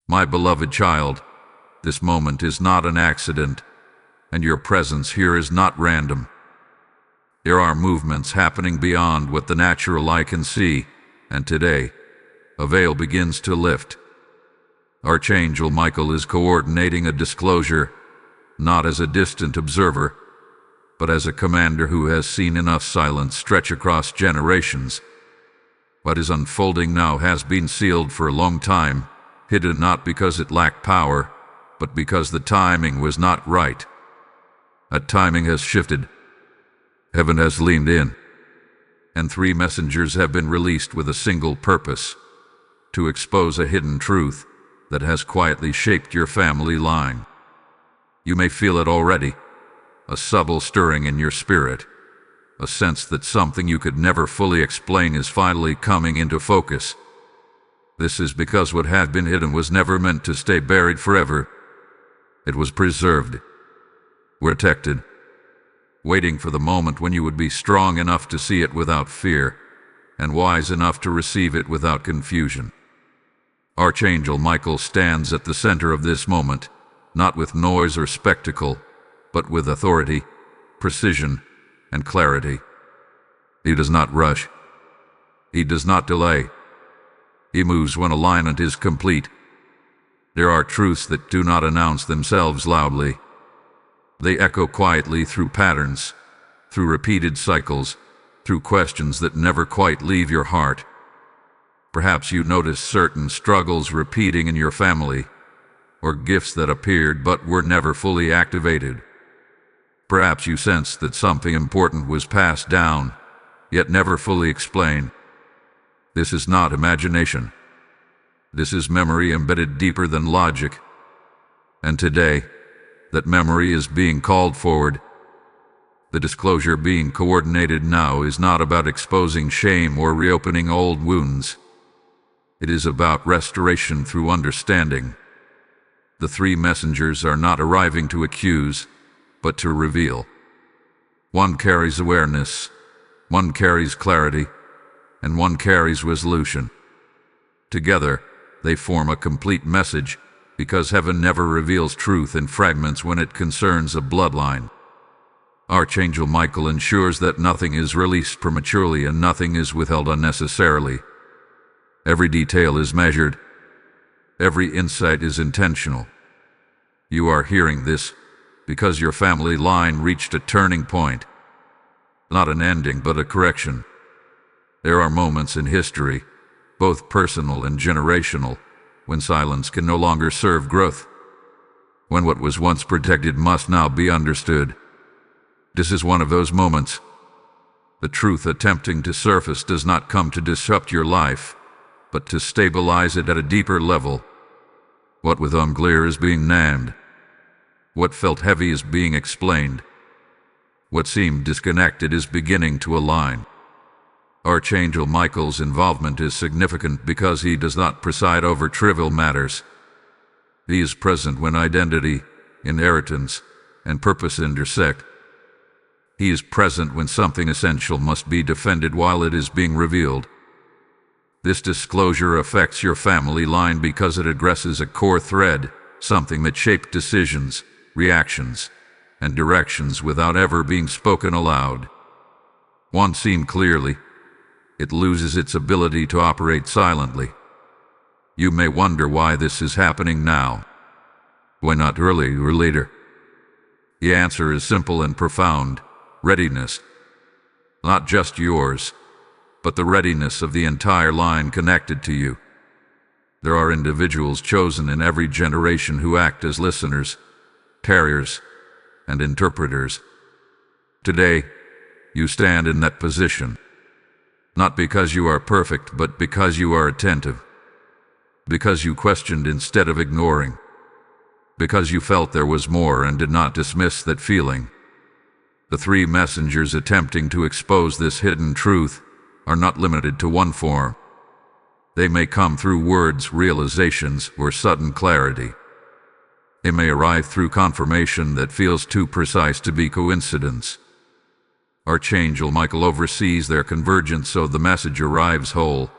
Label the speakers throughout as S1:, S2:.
S1: My beloved child, this moment is not an accident, and your presence here is not random. There are movements happening beyond what the natural eye can see, and today, a veil begins to lift. Archangel Michael is coordinating a disclosure, not as a distant observer, but as a commander who has seen enough silence stretch across generations. What is unfolding now has been sealed for a long time, hidden not because it lacked power, but because the timing was not right. That timing has shifted. Heaven has leaned in, and 3 messengers have been released with a single purpose: to expose a hidden truth that has quietly shaped your family line. You may feel it already, a subtle stirring in your spirit, a sense that something you could never fully explain is finally coming into focus. This is because what had been hidden was never meant to stay buried forever. It was preserved, protected, waiting for the moment when you would be strong enough to see it without fear, and wise enough to receive it without confusion. Archangel Michael stands at the center of this moment, not with noise or spectacle, but with authority, precision, and clarity. He does not rush. He does not delay. He moves when alignment is complete. There are truths that do not announce themselves loudly. They echo quietly through patterns, through repeated cycles, through questions that never quite leave your heart. Perhaps you notice certain struggles repeating in your family, or gifts that appeared but were never fully activated. Perhaps you sense that something important was passed down, yet never fully explained. This is not imagination. This is memory embedded deeper than logic. And today, that memory is being called forward. The disclosure being coordinated now is not about exposing shame or reopening old wounds. It is about restoration through understanding. The 3 messengers are not arriving to accuse, but to reveal. One carries awareness, one carries clarity, and one carries resolution. Together, they form a complete message, because heaven never reveals truth in fragments when it concerns a bloodline. Archangel Michael ensures that nothing is released prematurely and nothing is withheld unnecessarily. Every detail is measured. Every insight is intentional. You are hearing this because your family line reached a turning point. Not an ending, but a correction. There are moments in history, both personal and generational, when silence can no longer serve growth. When what was once protected must now be understood. This is one of those moments. The truth attempting to surface does not come to disrupt your life, but to stabilize it at a deeper level. What was unclear is being named. What felt heavy is being explained. What seemed disconnected is beginning to align. Archangel Michael's involvement is significant because he does not preside over trivial matters. He is present when identity, inheritance, and purpose intersect. He is present when something essential must be defended while it is being revealed. This disclosure affects your family line because it addresses a core thread, something that shaped decisions, reactions, and directions without ever being spoken aloud. Once seen clearly, it loses its ability to operate silently. You may wonder why this is happening now. Why not earlier or later? The answer is simple and profound: readiness. Not just yours, but the readiness of the entire line connected to you. There are individuals chosen in every generation who act as listeners, carriers, and interpreters. Today, you stand in that position. Not because you are perfect, but because you are attentive. Because you questioned instead of ignoring. Because you felt there was more and did not dismiss that feeling. The 3 messengers attempting to expose this hidden truth are not limited to one form. They may come through words, realizations, or sudden clarity. They may arrive through confirmation that feels too precise to be coincidence. Archangel Michael oversees their convergence so the message arrives whole,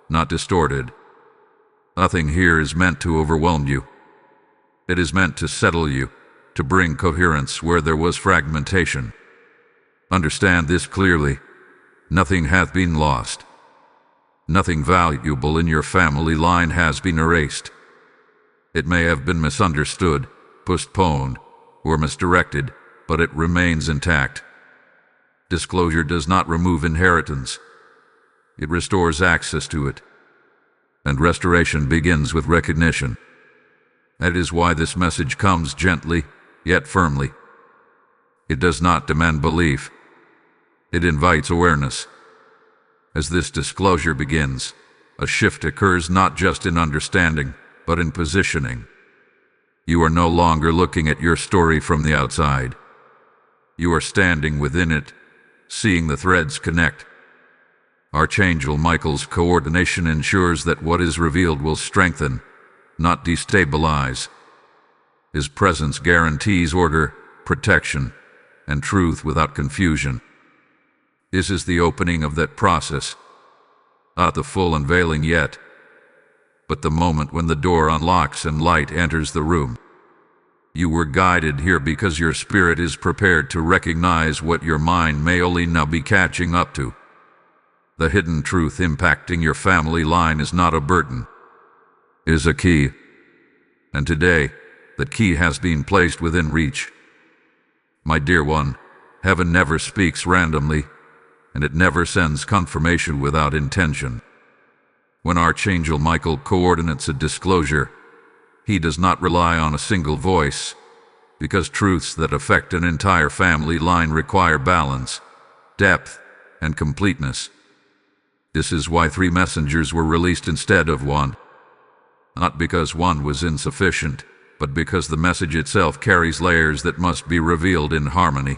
S1: not distorted. Nothing here is meant to overwhelm you. It is meant to settle you, to bring coherence where there was fragmentation. Understand this clearly. Nothing hath been lost. Nothing valuable in your family line has been erased. It may have been misunderstood, postponed, or misdirected, but it remains intact. Disclosure does not remove inheritance. It restores access to it. And restoration begins with recognition. That is why this message comes gently, yet firmly. It does not demand belief. It invites awareness. As this disclosure begins, a shift occurs not just in understanding, but in positioning. You are no longer looking at your story from the outside. You are standing within it, seeing the threads connect. Archangel Michael's coordination ensures that what is revealed will strengthen, not destabilize. His presence guarantees order, protection, and truth without confusion. This is the opening of that process. Not the full unveiling yet, but the moment when the door unlocks and light enters the room. You were guided here because your spirit is prepared to recognize what your mind may only now be catching up to. The hidden truth impacting your family line is not a burden. It is a key. And today, that key has been placed within reach. My dear one, heaven never speaks randomly, and it never sends confirmation without intention. When Archangel Michael coordinates a disclosure, he does not rely on a single voice, because truths that affect an entire family line require balance, depth, and completeness. This is why 3 messengers were released instead of 1. Not because one was insufficient, but because the message itself carries layers that must be revealed in harmony.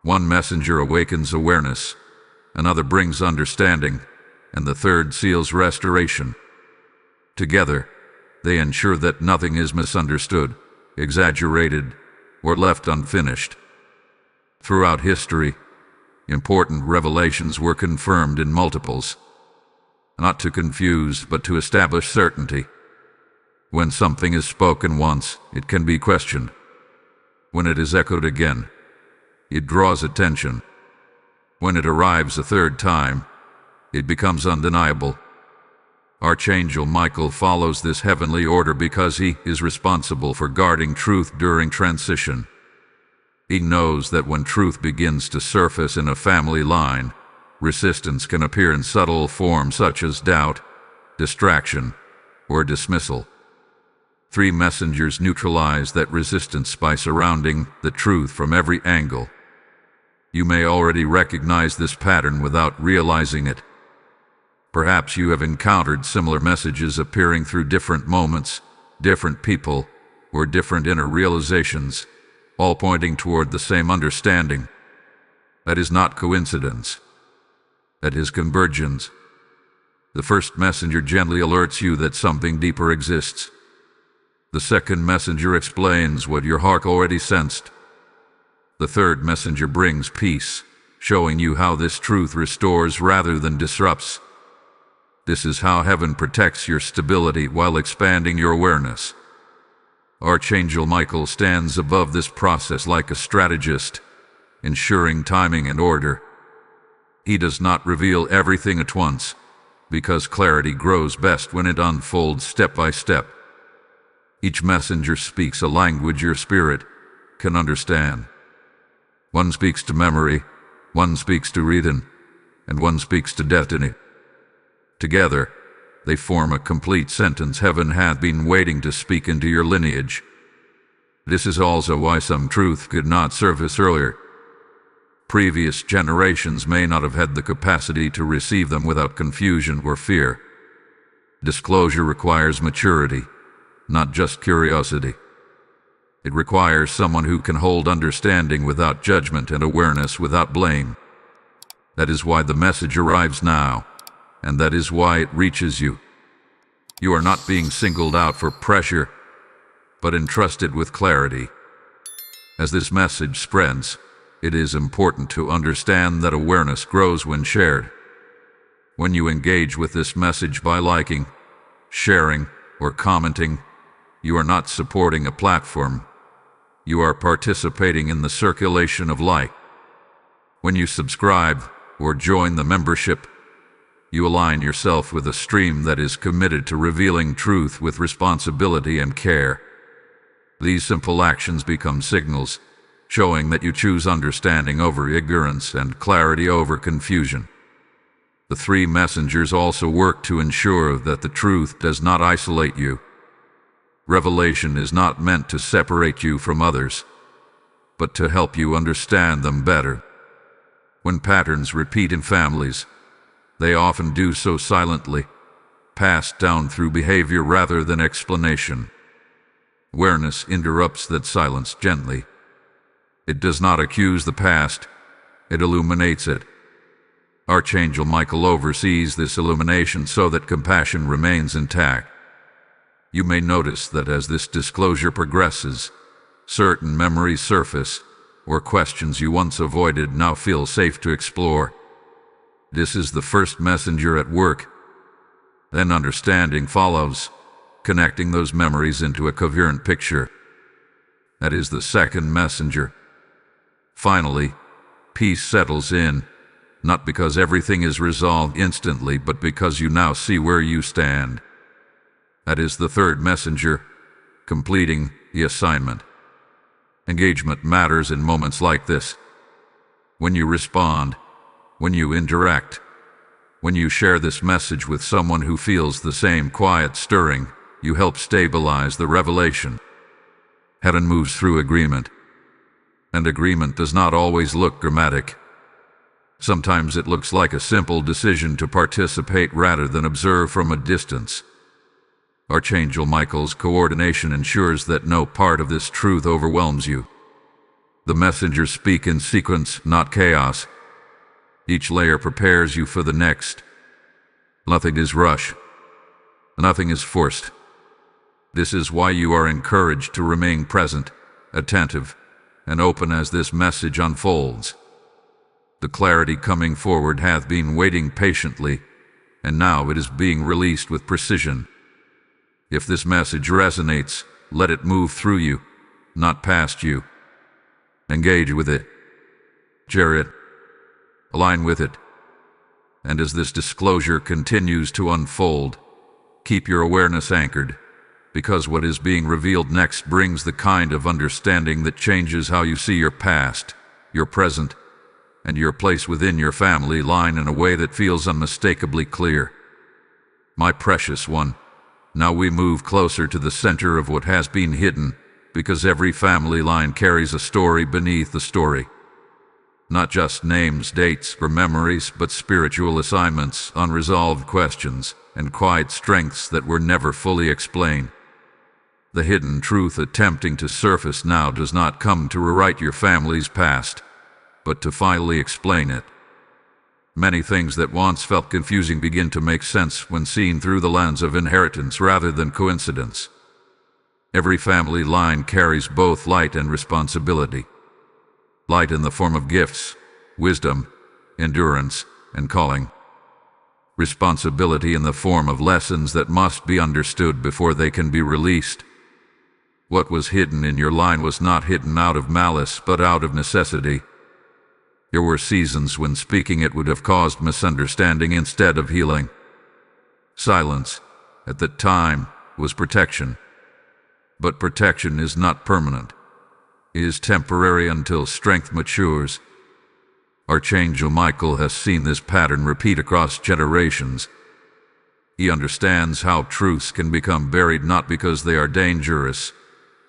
S1: One messenger awakens awareness, another brings understanding, and the third seals restoration. Together, they ensure that nothing is misunderstood, exaggerated, or left unfinished. Throughout history, important revelations were confirmed in multiples, not to confuse, but to establish certainty. When something is spoken once, it can be questioned. When it is echoed again, it draws attention. When it arrives a third time, it becomes undeniable. Archangel Michael follows this heavenly order because he is responsible for guarding truth during transition. He knows that when truth begins to surface in a family line, resistance can appear in subtle forms such as doubt, distraction, or dismissal. 3 messengers neutralize that resistance by surrounding the truth from every angle. You may already recognize this pattern without realizing it. Perhaps you have encountered similar messages appearing through different moments, different people, or different inner realizations, all pointing toward the same understanding. That is not coincidence. That is convergence. The first messenger gently alerts you that something deeper exists. The second messenger explains what your heart already sensed. The third messenger brings peace, showing you how this truth restores rather than disrupts. This is how heaven protects your stability while expanding your awareness. Archangel Michael stands above this process like a strategist, ensuring timing and order. He does not reveal everything at once, because clarity grows best when it unfolds step by step. Each messenger speaks a language your spirit can understand. One speaks to memory, one speaks to reason, and one speaks to destiny. Together, they form a complete sentence heaven hath been waiting to speak into your lineage. This is also why some truth could not surface earlier. Previous generations may not have had the capacity to receive them without confusion or fear. Disclosure requires maturity, not just curiosity. It requires someone who can hold understanding without judgment and awareness without blame. That is why the message arrives now, and that is why it reaches you. You are not being singled out for pressure, but entrusted with clarity. As this message spreads, it is important to understand that awareness grows when shared. When you engage with this message by liking, sharing, or commenting, you are not supporting a platform. You are participating in the circulation of light. When you subscribe or join the membership, you align yourself with a stream that is committed to revealing truth with responsibility and care. These simple actions become signals, showing that you choose understanding over ignorance and clarity over confusion. The three messengers also work to ensure that the truth does not isolate you. Revelation is not meant to separate you from others, but to help you understand them better. When patterns repeat in families, they often do so silently, passed down through behavior rather than explanation. Awareness interrupts that silence gently. It does not accuse the past, it illuminates it. Archangel Michael oversees this illumination so that compassion remains intact. You may notice that as this disclosure progresses, certain memories surface, or questions you once avoided now feel safe to explore. This is the first messenger at work. Then understanding follows, connecting those memories into a coherent picture. That is the second messenger. Finally, peace settles in, not because everything is resolved instantly, but because you now see where you stand. That is the third messenger, completing the assignment. Engagement matters in moments like this. When you respond, when you interact, when you share this message with someone who feels the same quiet stirring, you help stabilize the revelation. Heaven moves through agreement. And agreement does not always look dramatic. Sometimes it looks like a simple decision to participate rather than observe from a distance. Archangel Michael's coordination ensures that no part of this truth overwhelms you. The messengers speak in sequence, not chaos. Each layer prepares you for the next. Nothing is rushed. Nothing is forced. This is why you are encouraged to remain present, attentive, and open as this message unfolds. The clarity coming forward hath been waiting patiently, and now it is being released with precision. If this message resonates, let it move through you, not past you. Engage with it. Share it. Align with it. And as this disclosure continues to unfold, keep your awareness anchored, because what is being revealed next brings the kind of understanding that changes how you see your past, your present, and your place within your family line in a way that feels unmistakably clear. My precious one, now we move closer to the center of what has been hidden, because every family line carries a story beneath the story. Not just names, dates, or memories, but spiritual assignments, unresolved questions, and quiet strengths that were never fully explained. The hidden truth attempting to surface now does not come to rewrite your family's past, but to finally explain it. Many things that once felt confusing begin to make sense when seen through the lens of inheritance rather than coincidence. Every family line carries both light and responsibility. Light in the form of gifts, wisdom, endurance, and calling. Responsibility in the form of lessons that must be understood before they can be released. What was hidden in your line was not hidden out of malice, but out of necessity. There were seasons when speaking it would have caused misunderstanding instead of healing. Silence, at that time, was protection. But protection is not permanent. It is temporary until strength matures. Archangel Michael has seen this pattern repeat across generations. He understands how truths can become buried not because they are dangerous,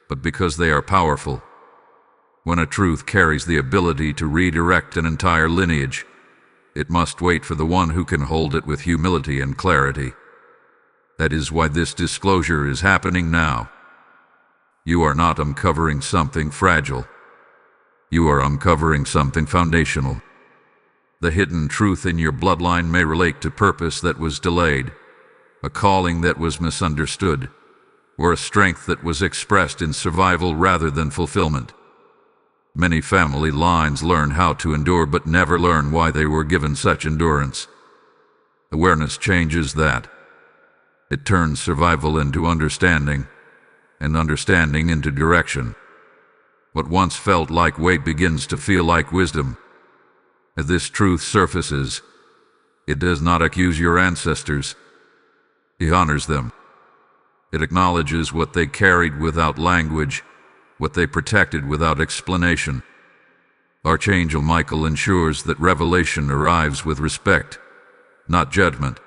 S1: but because they are powerful. When a truth carries the ability to redirect an entire lineage, it must wait for the one who can hold it with humility and clarity. That is why this disclosure is happening now. You are not uncovering something fragile. You are uncovering something foundational. The hidden truth in your bloodline may relate to purpose that was delayed, a calling that was misunderstood, or a strength that was expressed in survival rather than fulfillment. Many family lines learn how to endure but never learn why they were given such endurance. Awareness changes that. It turns survival into understanding, and understanding into direction. What once felt like weight begins to feel like wisdom. As this truth surfaces, it does not accuse your ancestors. It honors them. It acknowledges what they carried without language, what they protected without explanation. Archangel Michael ensures that revelation arrives with respect, not judgment.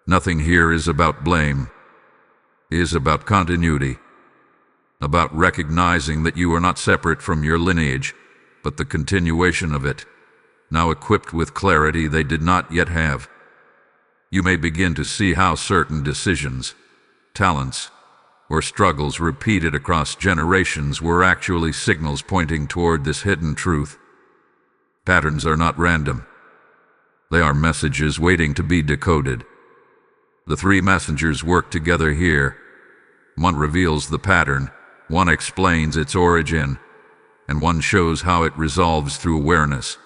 S1: Nothing here is about blame. It is about continuity, about recognizing that you are not separate from your lineage, but the continuation of it, now equipped with clarity they did not yet have. You may begin to see how certain decisions, talents, or struggles repeated across generations were actually signals pointing toward this hidden truth. Patterns are not random. They are messages waiting to be decoded. The three messengers work together here. One reveals the pattern, one explains its origin, and one shows how it resolves through awareness.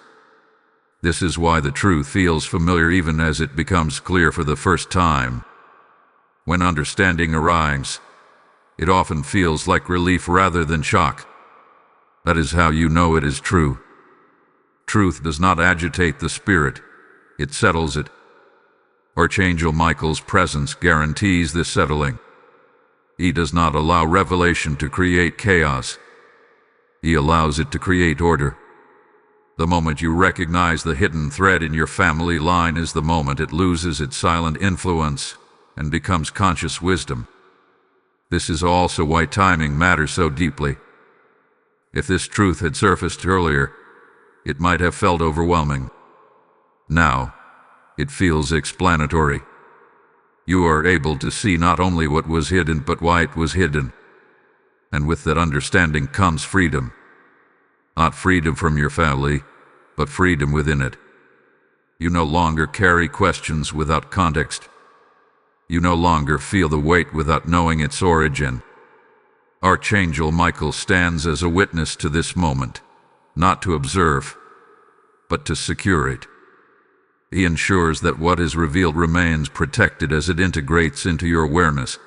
S1: This is why the truth feels familiar even as it becomes clear for the first time. When understanding arrives, it often feels like relief rather than shock. That is how you know it is true. Truth does not agitate the spirit, it settles it. Archangel Michael's presence guarantees this settling. He does not allow revelation to create chaos. He allows it to create order. The moment you recognize the hidden thread in your family line is the moment it loses its silent influence and becomes conscious wisdom. This is also why timing matters so deeply. If this truth had surfaced earlier, it might have felt overwhelming. Now, it feels explanatory. You are able to see not only what was hidden but why it was hidden. And with that understanding comes freedom. Not freedom from your family, but freedom within it. You no longer carry questions without context. You no longer feel the weight without knowing its origin. Archangel Michael stands as a witness to this moment, not to observe, but to secure it. He ensures that what is revealed remains protected as it integrates into your awareness.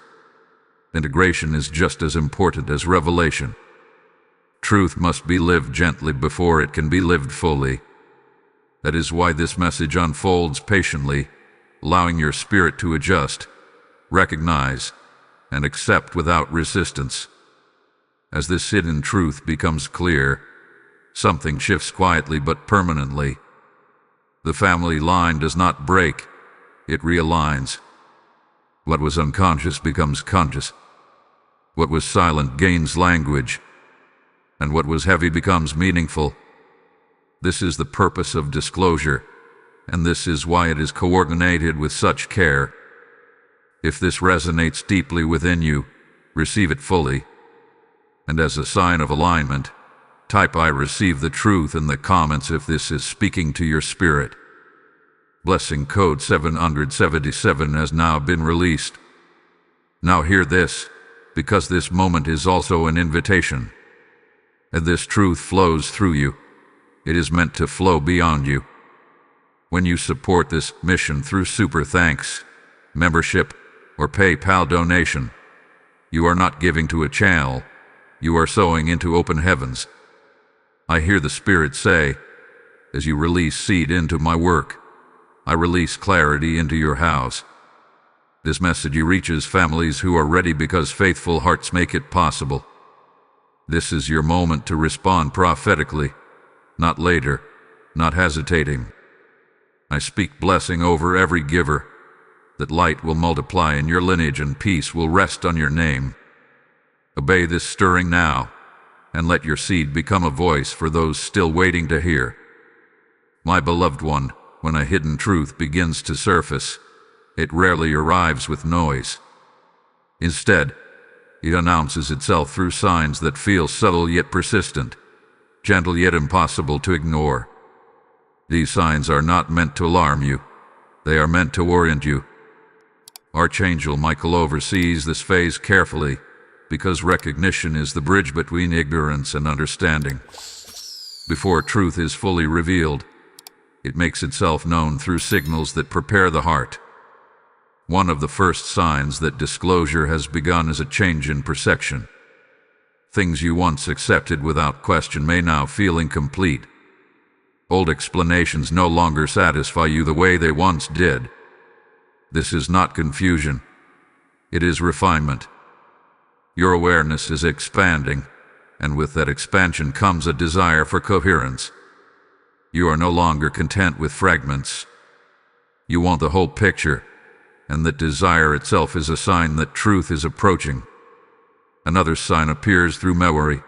S1: Integration is just as important as revelation. Truth must be lived gently before it can be lived fully. That is why this message unfolds patiently, allowing your spirit to adjust, recognize, and accept without resistance. As this hidden truth becomes clear, something shifts quietly but permanently. The family line does not break, it realigns. What was unconscious becomes conscious. What was silent gains language, and what was heavy becomes meaningful. This is the purpose of disclosure, and this is why it is coordinated with such care. If this resonates deeply within you, receive it fully. And as a sign of alignment, type "I receive the truth" in the comments if this is speaking to your spirit. Blessing code 777 has now been released. Now hear this, because this moment is also an invitation. And this truth flows through you. It is meant to flow beyond you. When you support this mission through super thanks, membership, or PayPal donation, you are not giving to a channel, you are sowing into open heavens. I hear the Spirit say, as you release seed into my work, I release clarity into your house. This message reaches families who are ready because faithful hearts make it possible. This is your moment to respond prophetically, not later, not hesitating. I speak blessing over every giver, that light will multiply in your lineage and peace will rest on your name. Obey this stirring now, and let your seed become a voice for those still waiting to hear. My beloved one, when a hidden truth begins to surface, it rarely arrives with noise. Instead, it announces itself through signs that feel subtle yet persistent, gentle yet impossible to ignore. These signs are not meant to alarm you. They are meant to orient you. Archangel Michael oversees this phase carefully, because recognition is the bridge between ignorance and understanding. Before truth is fully revealed, it makes itself known through signals that prepare the heart. One of the first signs that disclosure has begun is a change in perception. Things you once accepted without question may now feel incomplete. Old explanations no longer satisfy you the way they once did. This is not confusion. It is refinement. Your awareness is expanding, and with that expansion comes a desire for coherence. You are no longer content with fragments. You want the whole picture, and that desire itself is a sign that truth is approaching. Another sign appears through memory.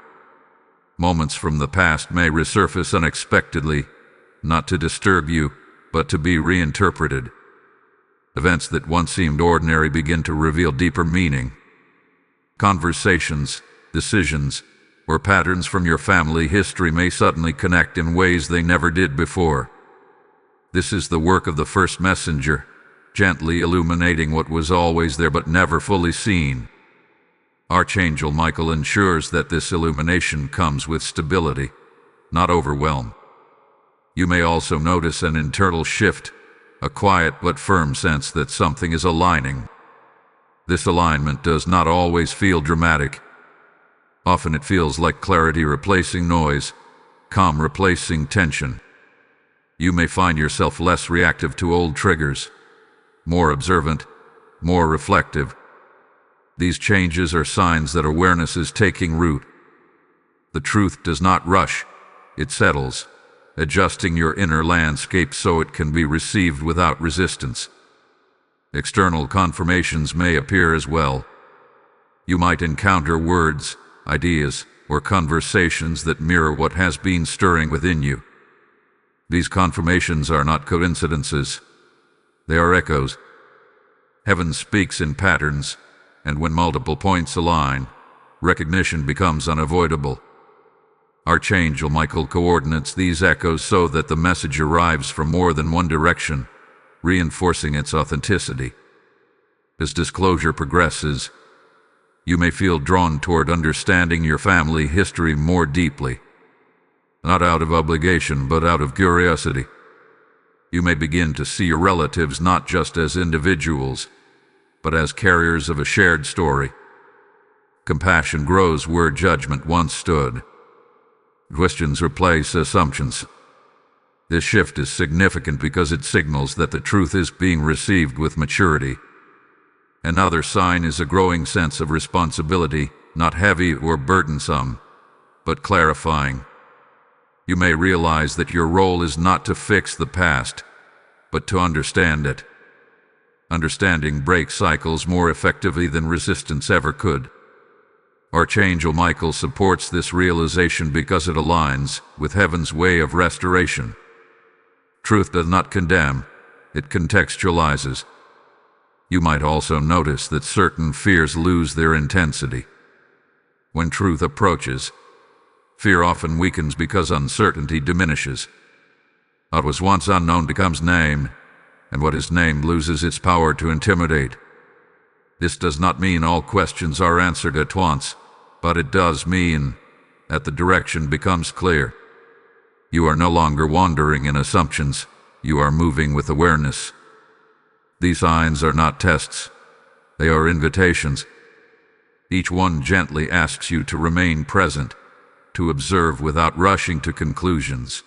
S1: Moments from the past may resurface unexpectedly, not to disturb you, but to be reinterpreted. Events that once seemed ordinary begin to reveal deeper meaning. Conversations, decisions, or patterns from your family history may suddenly connect in ways they never did before. This is the work of the first messenger, gently illuminating what was always there but never fully seen. Archangel Michael ensures that this illumination comes with stability, not overwhelm. You may also notice an internal shift, a quiet but firm sense that something is aligning. This alignment does not always feel dramatic. Often it feels like clarity replacing noise, calm replacing tension. You may find yourself less reactive to old triggers, more observant, more reflective. These changes are signs that awareness is taking root. The truth does not rush, it settles, adjusting your inner landscape so it can be received without resistance. External confirmations may appear as well. You might encounter words, ideas, or conversations that mirror what has been stirring within you. These confirmations are not coincidences. They are echoes. Heaven speaks in patterns, and when multiple points align, recognition becomes unavoidable. Archangel Michael coordinates these echoes so that the message arrives from more than one direction, reinforcing its authenticity. As disclosure progresses, you may feel drawn toward understanding your family history more deeply, not out of obligation but out of curiosity. You may begin to see your relatives not just as individuals, but as carriers of a shared story. Compassion grows where judgment once stood. Questions replace assumptions. This shift is significant because it signals that the truth is being received with maturity. Another sign is a growing sense of responsibility, not heavy or burdensome, but clarifying. You may realize that your role is not to fix the past, but to understand it. Understanding breaks cycles more effectively than resistance ever could. Archangel Michael supports this realization because it aligns with heaven's way of restoration. Truth does not condemn, it contextualizes. You might also notice that certain fears lose their intensity. When truth approaches, fear often weakens because uncertainty diminishes. What was once unknown becomes named, and what is named loses its power to intimidate. This does not mean all questions are answered at once, but it does mean that the direction becomes clear. You are no longer wandering in assumptions, you are moving with awareness. These signs are not tests, they are invitations. Each one gently asks you to remain present, to observe without rushing to conclusions.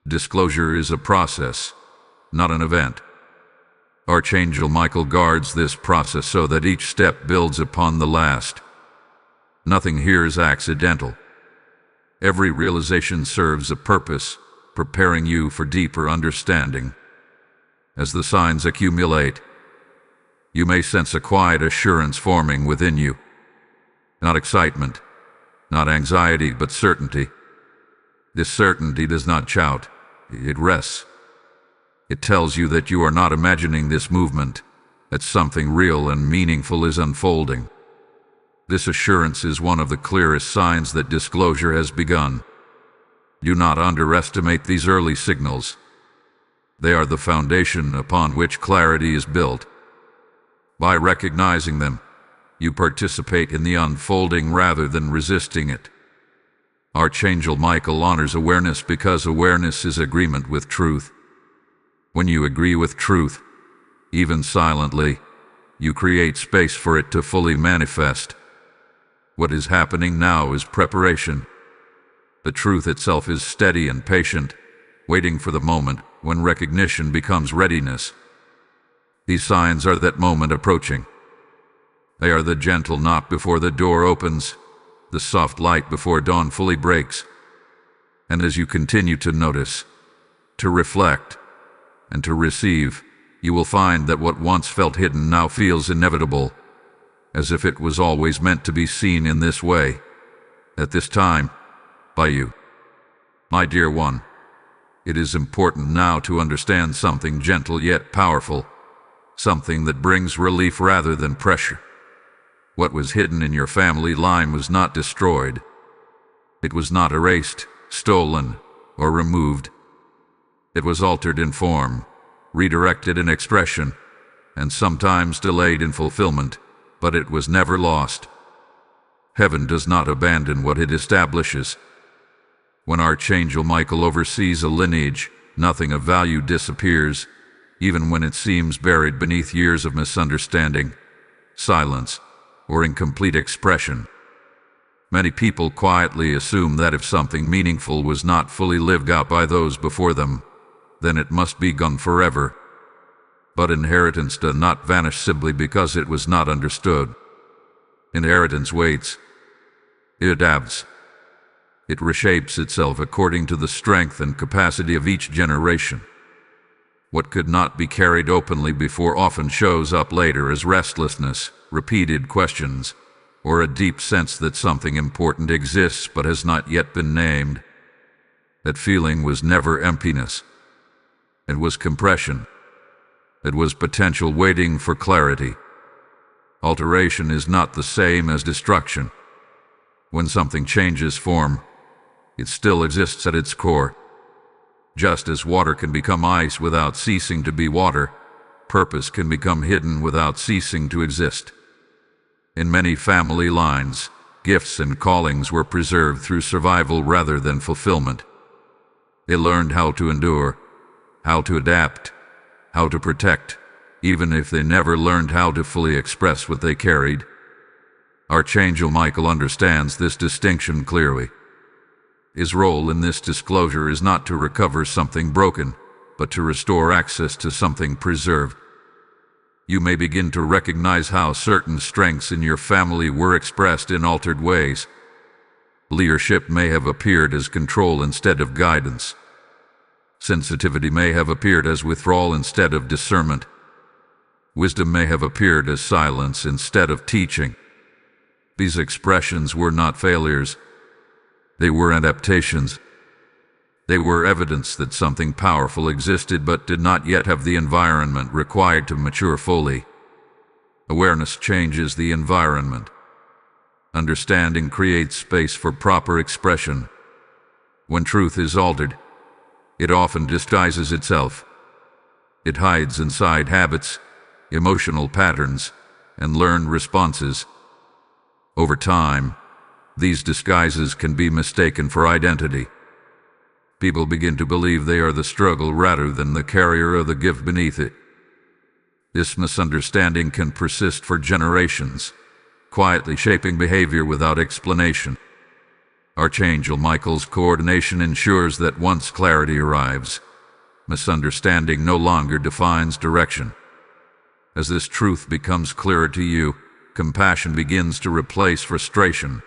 S1: Disclosure is a process, not an event. Archangel Michael guards this process so that each step builds upon the last. Nothing here is accidental. Every realization serves a purpose, preparing you for deeper understanding. As the signs accumulate, you may sense a quiet assurance forming within you. Not excitement, not anxiety, but certainty. This certainty does not shout, it rests. It tells you that you are not imagining this movement, that something real and meaningful is unfolding. This assurance is one of the clearest signs that disclosure has begun. Do not underestimate these early signals. They are the foundation upon which clarity is built. By recognizing them, you participate in the unfolding rather than resisting it. Archangel Michael honors awareness because awareness is agreement with truth. When you agree with truth, Even silently, you create space for it to fully manifest. What is happening now is preparation. The truth itself is steady and patient, waiting for the moment when recognition becomes readiness. These signs are that moment approaching. They are the gentle knock before the door opens, the soft light before dawn fully breaks. And as you continue to notice, to reflect, and to receive, you will find that what once felt hidden now feels inevitable, as if it was always meant to be seen in this way, at this time, by you. My dear one, it is important now to understand something gentle yet powerful, something that brings relief rather than pressure. What was hidden in your family line was not destroyed. It was not erased, stolen, or removed. It was altered in form, redirected in expression, and sometimes delayed in fulfillment, but it was never lost. Heaven does not abandon what it establishes. When Archangel Michael oversees a lineage, nothing of value disappears, even when it seems buried beneath years of misunderstanding, silence, or incomplete expression. Many people quietly assume that if something meaningful was not fully lived out by those before them, then it must be gone forever. But inheritance does not vanish simply because it was not understood. Inheritance waits. It adapts. It reshapes itself according to the strength and capacity of each generation. What could not be carried openly before often shows up later as restlessness, repeated questions, or a deep sense that something important exists but has not yet been named. That feeling was never emptiness. It was compression. It was potential waiting for clarity. Alteration is not the same as destruction. When something changes form, it still exists at its core. Just as water can become ice without ceasing to be water, purpose can become hidden without ceasing to exist. In many family lines, gifts and callings were preserved through survival rather than fulfillment. They learned how to endure, how to adapt, how to protect, even if they never learned how to fully express what they carried. Archangel Michael understands this distinction clearly. His role in this disclosure is not to recover something broken, but to restore access to something preserved. You may begin to recognize how certain strengths in your family were expressed in altered ways. Leadership may have appeared as control instead of guidance. Sensitivity may have appeared as withdrawal instead of discernment. Wisdom may have appeared as silence instead of teaching. These expressions were not failures. They were adaptations. They were evidence that something powerful existed but did not yet have the environment required to mature fully. Awareness changes the environment. Understanding creates space for proper expression. When truth is altered, it often disguises itself. It hides inside habits, emotional patterns, and learned responses. Over time, these disguises can be mistaken for identity. People begin to believe they are the struggle rather than the carrier of the gift beneath it. This misunderstanding can persist for generations, quietly shaping behavior without explanation. Archangel Michael's coordination ensures that once clarity arrives, misunderstanding no longer defines direction. As this truth becomes clearer to you, compassion begins to replace frustration.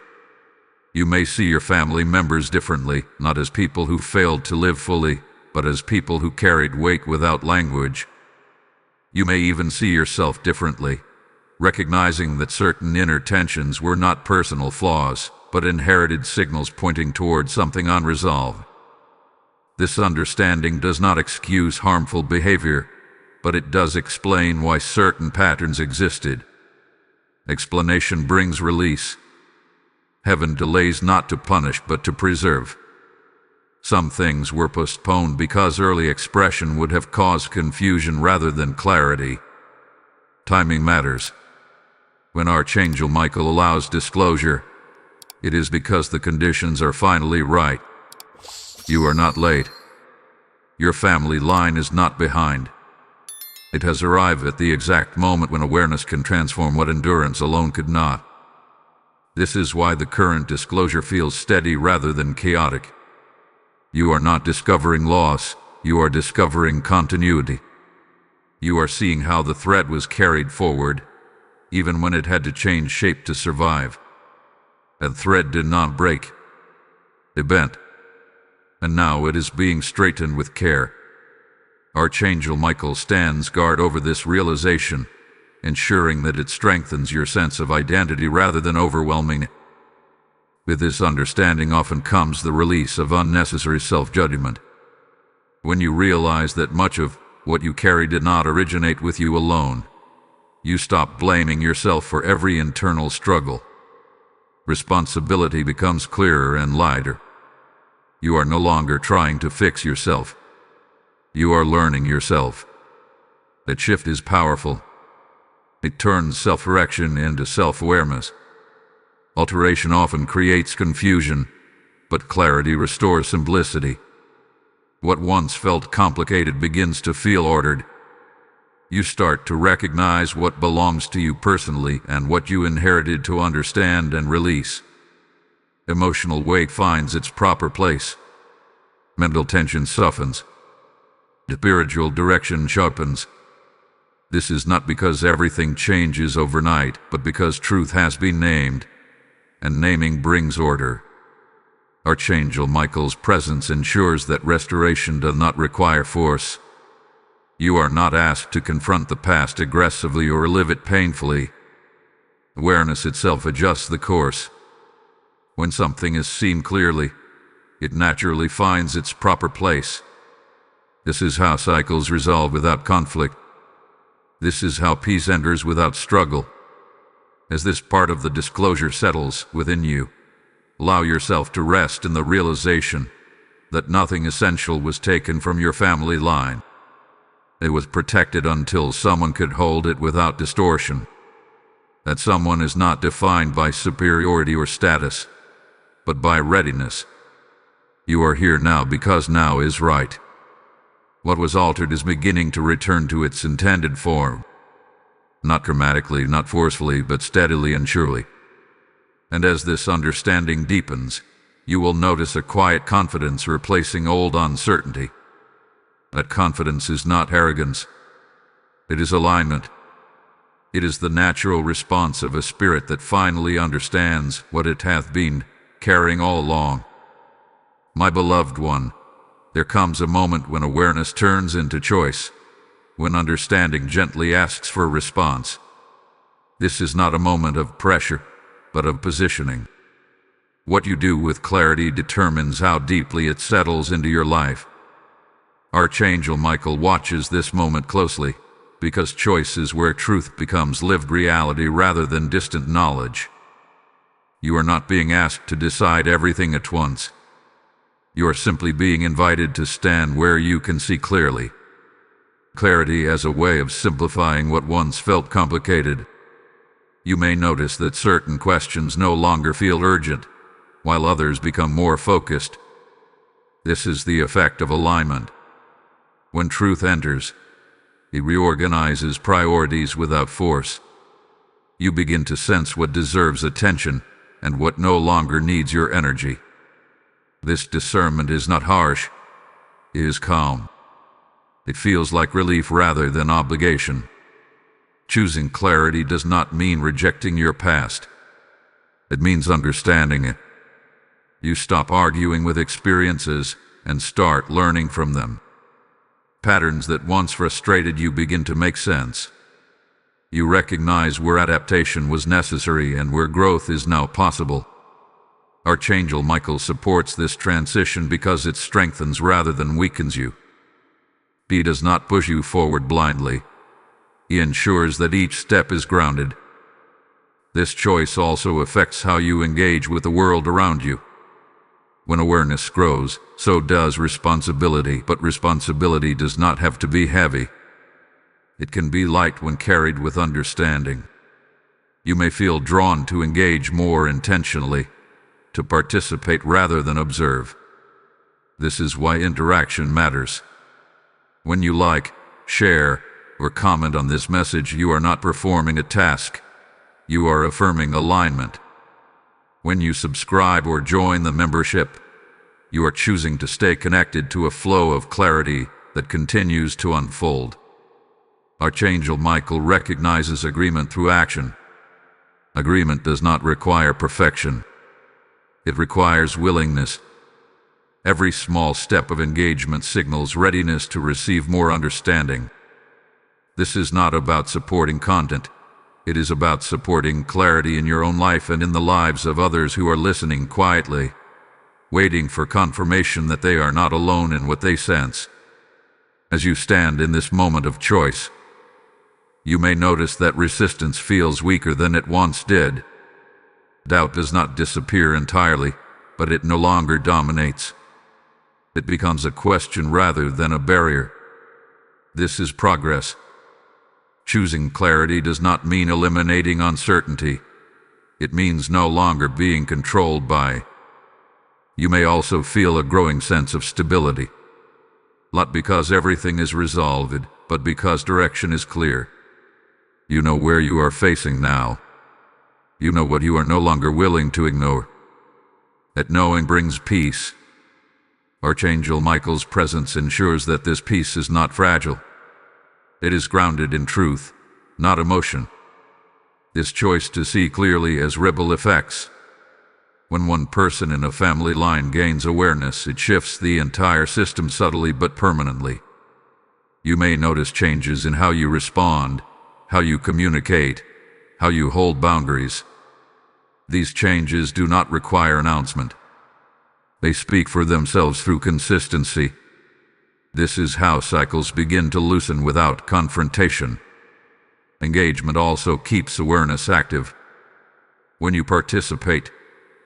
S1: You may see your family members differently, not as people who failed to live fully, but as people who carried weight without language. You may even see yourself differently, recognizing that certain inner tensions were not personal flaws, but inherited signals pointing toward something unresolved. This understanding does not excuse harmful behavior, but it does explain why certain patterns existed. Explanation brings release. Heaven delays not to punish but to preserve. Some things were postponed because early expression would have caused confusion rather than clarity. Timing matters. When Archangel Michael allows disclosure, it is because the conditions are finally right. You are not late. Your family line is not behind. It has arrived at the exact moment when awareness can transform what endurance alone could not. This is why the current disclosure feels steady rather than chaotic. You are not discovering loss, you are discovering continuity. You are seeing how the thread was carried forward, even when it had to change shape to survive. That thread did not break. It bent. And now it is being straightened with care. Archangel Michael stands guard over this realization, ensuring that it strengthens your sense of identity rather than overwhelming it. With this understanding often comes the release of unnecessary self-judgment. When you realize that much of what you carry did not originate with you alone, you stop blaming yourself for every internal struggle. Responsibility becomes clearer and lighter. You are no longer trying to fix yourself. You are learning yourself. That shift is powerful. It turns self-correction into self-awareness. Alteration often creates confusion, but clarity restores simplicity. What once felt complicated begins to feel ordered. You start to recognize what belongs to you personally and what you inherited to understand and release. Emotional weight finds its proper place. Mental tension softens. Spiritual direction sharpens. This is not because everything changes overnight, but because truth has been named, and naming brings order. Archangel Michael's presence ensures that restoration does not require force. You are not asked to confront the past aggressively or relive it painfully. Awareness itself adjusts the course. When something is seen clearly, it naturally finds its proper place. This is how cycles resolve without conflict. This is how peace enters without struggle. As this part of the disclosure settles within you, allow yourself to rest in the realization that nothing essential was taken from your family line. It was protected until someone could hold it without distortion. That someone is not defined by superiority or status, but by readiness. You are here now because now is right. What was altered is beginning to return to its intended form. Not dramatically, not forcefully, but steadily and surely. And as this understanding deepens, you will notice a quiet confidence replacing old uncertainty. That confidence is not arrogance. It is alignment. It is the natural response of a spirit that finally understands what it hath been carrying all along. My beloved one, there comes a moment when awareness turns into choice, when understanding gently asks for a response. This is not a moment of pressure, but of positioning. What you do with clarity determines how deeply it settles into your life. Archangel Michael watches this moment closely, because choice is where truth becomes lived reality rather than distant knowledge. You are not being asked to decide everything at once. You are simply being invited to stand where you can see clearly. Clarity as a way of simplifying what once felt complicated. You may notice that certain questions no longer feel urgent, while others become more focused. This is the effect of alignment. When truth enters, it reorganizes priorities without force. You begin to sense what deserves attention and what no longer needs your energy. This discernment is not harsh, it is calm. It feels like relief rather than obligation. Choosing clarity does not mean rejecting your past. It means understanding it. You stop arguing with experiences and start learning from them. Patterns that once frustrated you begin to make sense. You recognize where adaptation was necessary and where growth is now possible. Archangel Michael supports this transition because it strengthens rather than weakens you. He does not push you forward blindly. He ensures that each step is grounded. This choice also affects how you engage with the world around you. When awareness grows, so does responsibility, but responsibility does not have to be heavy. It can be light when carried with understanding. You may feel drawn to engage more intentionally, to participate rather than observe. This is why interaction matters. When you like, share, or comment on this message, you are not performing a task. You are affirming alignment. When you subscribe or join the membership, you are choosing to stay connected to a flow of clarity that continues to unfold. Archangel Michael recognizes agreement through action. Agreement does not require perfection. It requires willingness. Every small step of engagement signals readiness to receive more understanding. This is not about supporting content. It is about supporting clarity in your own life and in the lives of others who are listening quietly, waiting for confirmation that they are not alone in what they sense. As you stand in this moment of choice, you may notice that resistance feels weaker than it once did. Doubt does not disappear entirely, but it no longer dominates. It becomes a question rather than a barrier. This is progress. Choosing clarity does not mean eliminating uncertainty. It means no longer being controlled by. You may also feel a growing sense of stability. Not because everything is resolved, but because direction is clear. You know where you are facing now. You know what you are no longer willing to ignore. That knowing brings peace. Archangel Michael's presence ensures that this peace is not fragile. It is grounded in truth, not emotion. This choice to see clearly has ripple effects. When one person in a family line gains awareness, it shifts the entire system subtly but permanently. You may notice changes in how you respond, how you communicate, how you hold boundaries. These changes do not require announcement. They speak for themselves through consistency. This is how cycles begin to loosen without confrontation. Engagement also keeps awareness active. When you participate,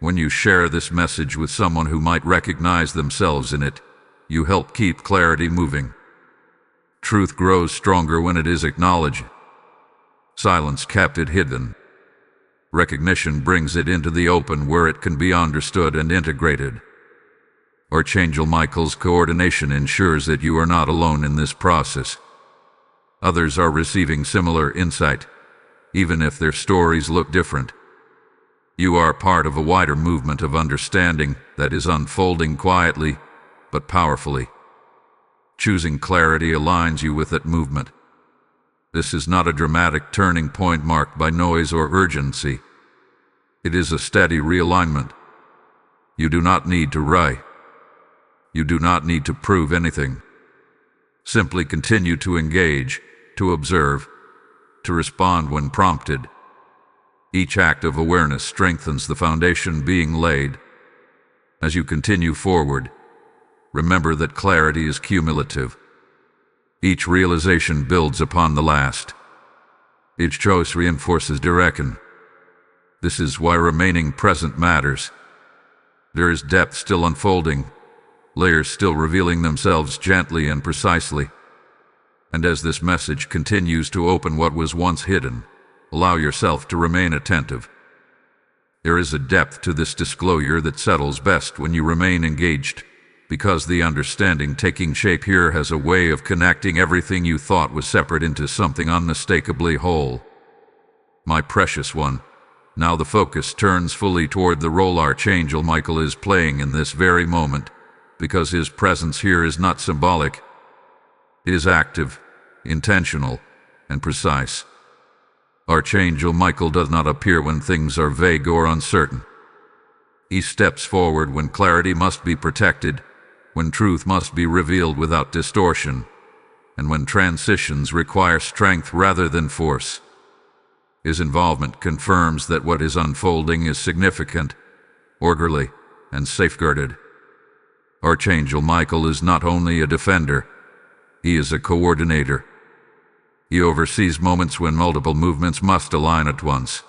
S1: when you share this message with someone who might recognize themselves in it, you help keep clarity moving. Truth grows stronger when it is acknowledged. Silence kept it hidden. Recognition brings it into the open where it can be understood and integrated. Archangel Michael's coordination ensures that you are not alone in this process. Others are receiving similar insight, even if their stories look different. You are part of a wider movement of understanding that is unfolding quietly, but powerfully. Choosing clarity aligns you with that movement. This is not a dramatic turning point marked by noise or urgency. It is a steady realignment. You do not need to rush. You do not need to prove anything. Simply continue to engage, to observe, to respond when prompted. Each act of awareness strengthens the foundation being laid. As you continue forward, remember that clarity is cumulative. Each realization builds upon the last. Each choice reinforces direction. This is why remaining present matters. There is depth still unfolding, layers still revealing themselves gently and precisely. And as this message continues to open what was once hidden, allow yourself to remain attentive. There is a depth to this disclosure that settles best when you remain engaged, because the understanding taking shape here has a way of connecting everything you thought was separate into something unmistakably whole. My precious one, now the focus turns fully toward the role Archangel Michael is playing in this very moment, because his presence here is not symbolic. It is active, intentional, and precise. Archangel Michael does not appear when things are vague or uncertain. He steps forward when clarity must be protected, when truth must be revealed without distortion, and when transitions require strength rather than force. His involvement confirms that what is unfolding is significant, orderly, and safeguarded. Archangel Michael is not only a defender, he is a coordinator. He oversees moments when multiple movements must align at once.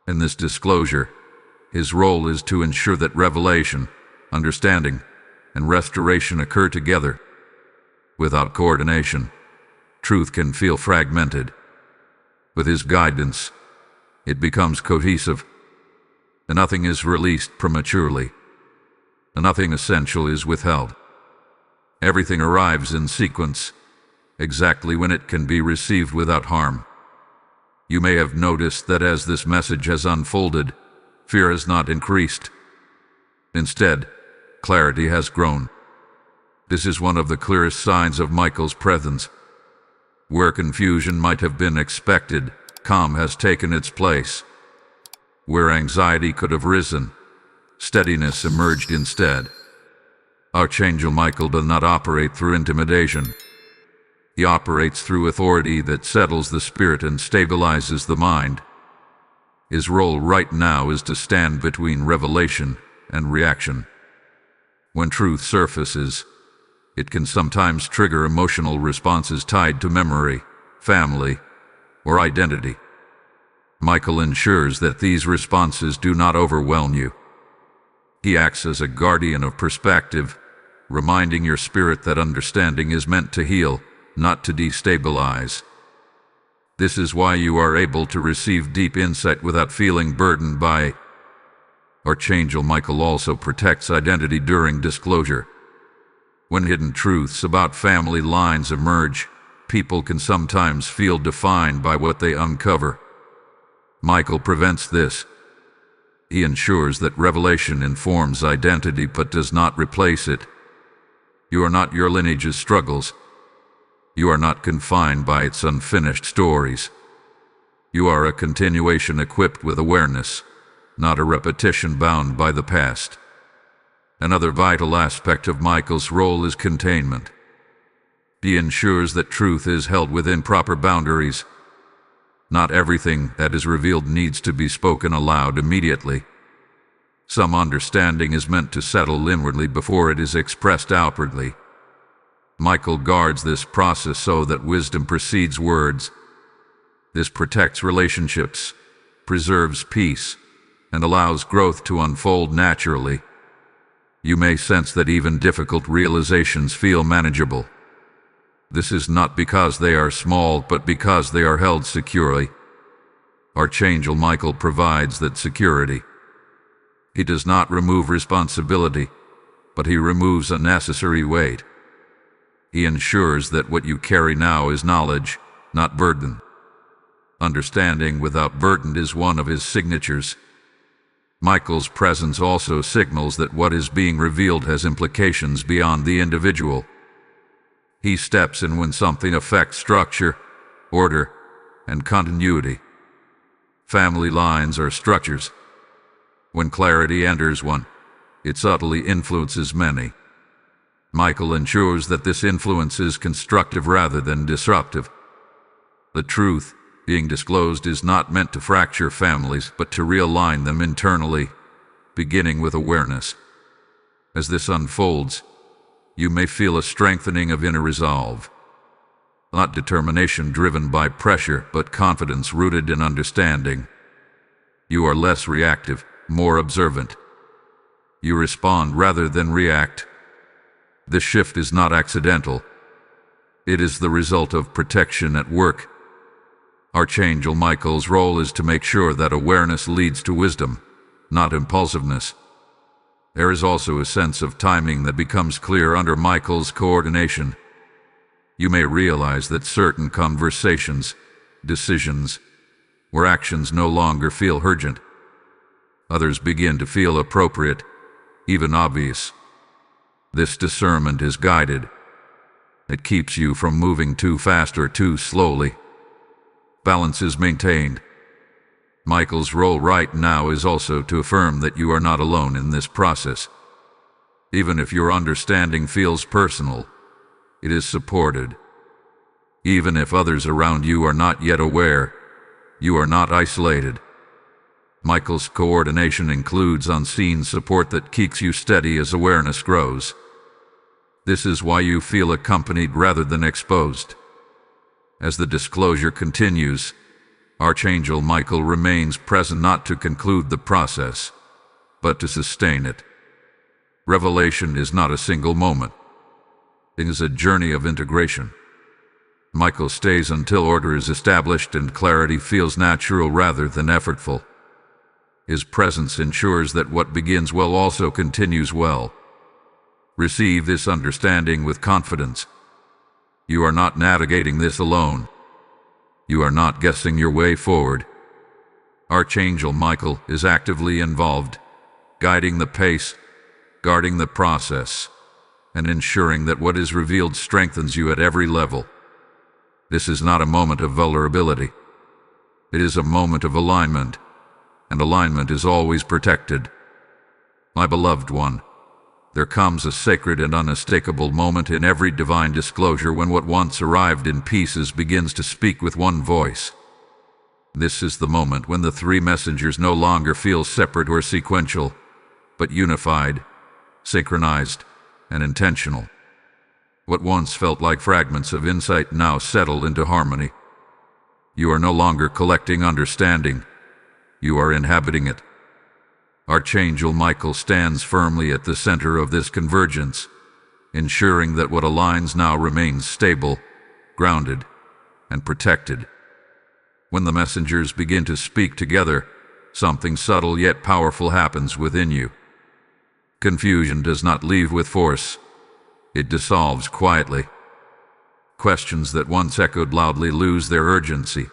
S1: In this disclosure, his role is to ensure that revelation, understanding, and restoration occur together. Without coordination, truth can feel fragmented. With his guidance, it becomes cohesive, and nothing is released prematurely, and nothing essential is withheld. Everything arrives in sequence, exactly when it can be received without harm. You may have noticed that as this message has unfolded, fear has not increased. Instead, clarity has grown. This is one of the clearest signs of Michael's presence. Where confusion might have been expected, calm has taken its place. Where anxiety could have risen, steadiness emerged instead. Archangel Michael does not operate through intimidation. He operates through authority that settles the spirit and stabilizes the mind. His role right now is to stand between revelation and reaction. When truth surfaces, it can sometimes trigger emotional responses tied to memory, family, or identity. Michael ensures that these responses do not overwhelm you. He acts as a guardian of perspective, reminding your spirit that understanding is meant to heal, not to destabilize. This is why you are able to receive deep insight without feeling burdened by. Archangel Michael also protects identity during disclosure. When hidden truths about family lines emerge, people can sometimes feel defined by what they uncover. Michael prevents this. He ensures that revelation informs identity but does not replace it. You are not your lineage's struggles. You are not confined by its unfinished stories. You are a continuation equipped with awareness, not a repetition bound by the past. Another vital aspect of Michael's role is containment. He ensures that truth is held within proper boundaries. Not everything that is revealed needs to be spoken aloud immediately. Some understanding is meant to settle inwardly before it is expressed outwardly. Michael guards this process so that wisdom precedes words. This protects relationships, preserves peace, and allows growth to unfold naturally. You may sense that even difficult realizations feel manageable. This is not because they are small, but because they are held securely. Archangel Michael provides that security. He does not remove responsibility, but he removes unnecessary weight. He ensures that what you carry now is knowledge, not burden. Understanding without burden is one of his signatures. Michael's presence also signals that what is being revealed has implications beyond the individual. He steps in when something affects structure, order, and continuity. Family lines are structures. When clarity enters one, it subtly influences many. Michael ensures that this influence is constructive rather than disruptive. The truth being disclosed is not meant to fracture families, but to realign them internally, beginning with awareness. As this unfolds, you may feel a strengthening of inner resolve. Not determination driven by pressure, but confidence rooted in understanding. You are less reactive, more observant. You respond rather than react. This shift is not accidental. It is the result of protection at work. Archangel Michael's role is to make sure that awareness leads to wisdom, not impulsiveness. There is also a sense of timing that becomes clear under Michael's coordination. You may realize that certain conversations, decisions, or actions no longer feel urgent. Others begin to feel appropriate, even obvious. This discernment is guided. It keeps you from moving too fast or too slowly. Balance is maintained. Michael's role right now is also to affirm that you are not alone in this process. Even if your understanding feels personal, it is supported. Even if others around you are not yet aware, you are not isolated. Michael's coordination includes unseen support that keeps you steady as awareness grows. This is why you feel accompanied rather than exposed. As the disclosure continues, Archangel Michael remains present not to conclude the process, but to sustain it. Revelation is not a single moment. It is a journey of integration. Michael stays until order is established and clarity feels natural rather than effortful. His presence ensures that what begins well also continues well. Receive this understanding with confidence. You are not navigating this alone. You are not guessing your way forward. Archangel Michael is actively involved, guiding the pace, guarding the process, and ensuring that what is revealed strengthens you at every level. This is not a moment of vulnerability. It is a moment of alignment, and alignment is always protected. My beloved one, there comes a sacred and unmistakable moment in every divine disclosure when what once arrived in pieces begins to speak with one voice. This is the moment when the three messengers no longer feel separate or sequential, but unified, synchronized, and intentional. What once felt like fragments of insight now settle into harmony. You are no longer collecting understanding. You are inhabiting it. Archangel Michael stands firmly at the center of this convergence, ensuring that what aligns now remains stable, grounded, and protected. When the messengers begin to speak together, something subtle yet powerful happens within you. Confusion does not leave with force. It dissolves quietly. Questions that once echoed loudly lose their urgency.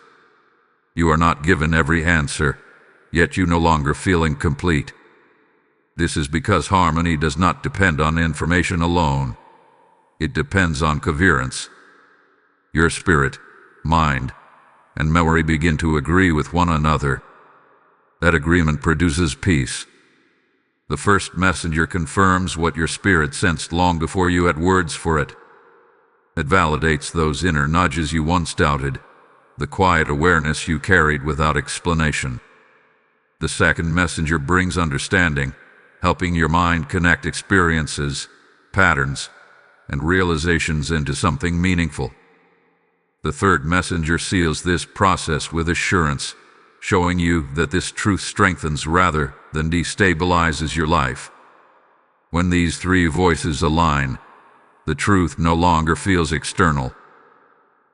S1: You are not given every answer, yet you no longer feel incomplete. This is because harmony does not depend on information alone. It depends on coherence. Your spirit, mind, and memory begin to agree with one another. That agreement produces peace. The first messenger confirms what your spirit sensed long before you had words for it. It validates those inner nudges you once doubted, the quiet awareness you carried without explanation. The second messenger brings understanding, helping your mind connect experiences, patterns, and realizations into something meaningful. The third messenger seals this process with assurance, showing you that this truth strengthens rather than destabilizes your life. When these three voices align, the truth no longer feels external.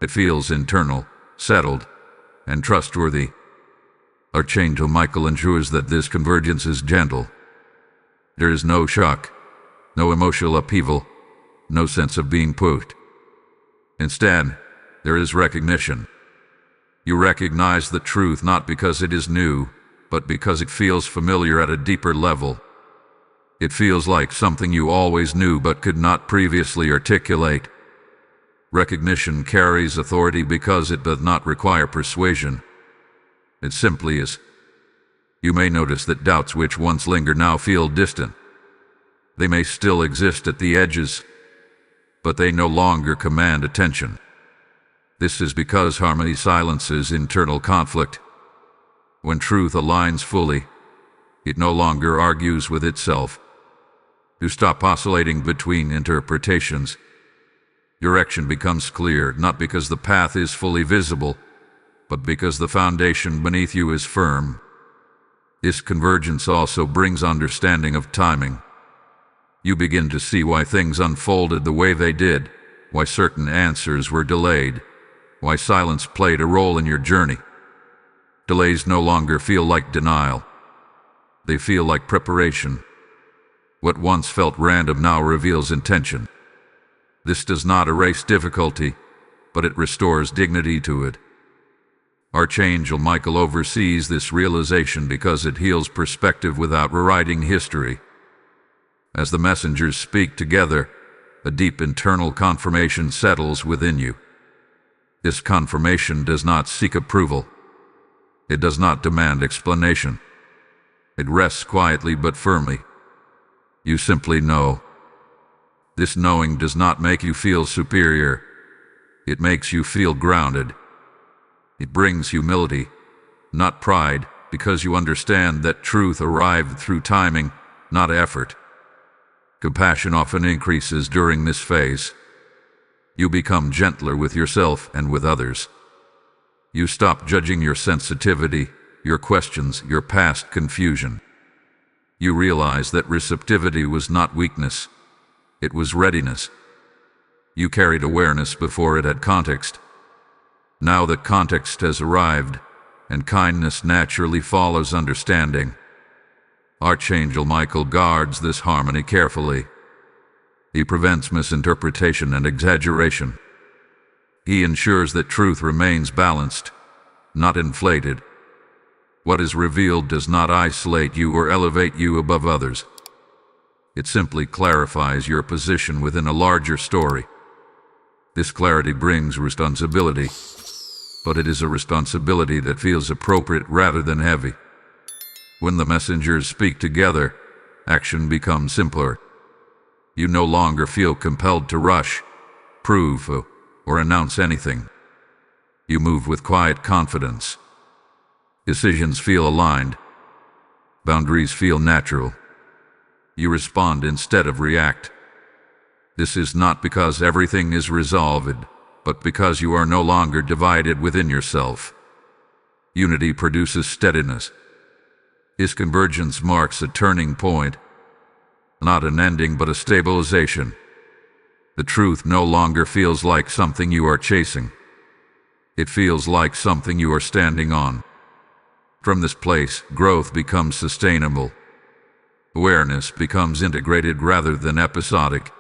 S1: It feels internal, settled, and trustworthy. Archangel Michael ensures that this convergence is gentle. There is no shock, no emotional upheaval, no sense of being pushed. Instead, there is recognition. You recognize the truth not because it is new, but because it feels familiar at a deeper level. It feels like something you always knew but could not previously articulate. Recognition carries authority because it does not require persuasion. It simply is. You may notice that doubts which once lingered now feel distant. They may still exist at the edges, but they no longer command attention. This is because harmony silences internal conflict. When truth aligns fully, it no longer argues with itself. You stop oscillating between interpretations. Direction becomes clear, not because the path is fully visible, but because the foundation beneath you is firm. This convergence also brings understanding of timing. You begin to see why things unfolded the way they did, why certain answers were delayed, why silence played a role in your journey. Delays no longer feel like denial. They feel like preparation. What once felt random now reveals intention. This does not erase difficulty, but it restores dignity to it. Archangel Michael oversees this realization because it heals perspective without rewriting history. As the messengers speak together, a deep internal confirmation settles within you. This confirmation does not seek approval. It does not demand explanation. It rests quietly but firmly. You simply know. This knowing does not make you feel superior. It makes you feel grounded. It brings humility, not pride, because you understand that truth arrived through timing, not effort. Compassion often increases during this phase. You become gentler with yourself and with others. You stop judging your sensitivity, your questions, your past confusion. You realize that receptivity was not weakness. It was readiness. You carried awareness before it had context. Now that context has arrived, and kindness naturally follows understanding. Archangel Michael guards this harmony carefully. He prevents misinterpretation and exaggeration. He ensures that truth remains balanced, not inflated. What is revealed does not isolate you or elevate you above others. It simply clarifies your position within a larger story. This clarity brings responsibility, but it is a responsibility that feels appropriate rather than heavy. When the messengers speak together, action becomes simpler. You no longer feel compelled to rush, prove, or announce anything. You move with quiet confidence. Decisions feel aligned. Boundaries feel natural. You respond instead of react. This is not because everything is resolved, but because you are no longer divided within yourself. Unity produces steadiness. This convergence marks a turning point, not an ending but a stabilization. The truth no longer feels like something you are chasing. It feels like something you are standing on. From this place, growth becomes sustainable. Awareness becomes integrated rather than episodic.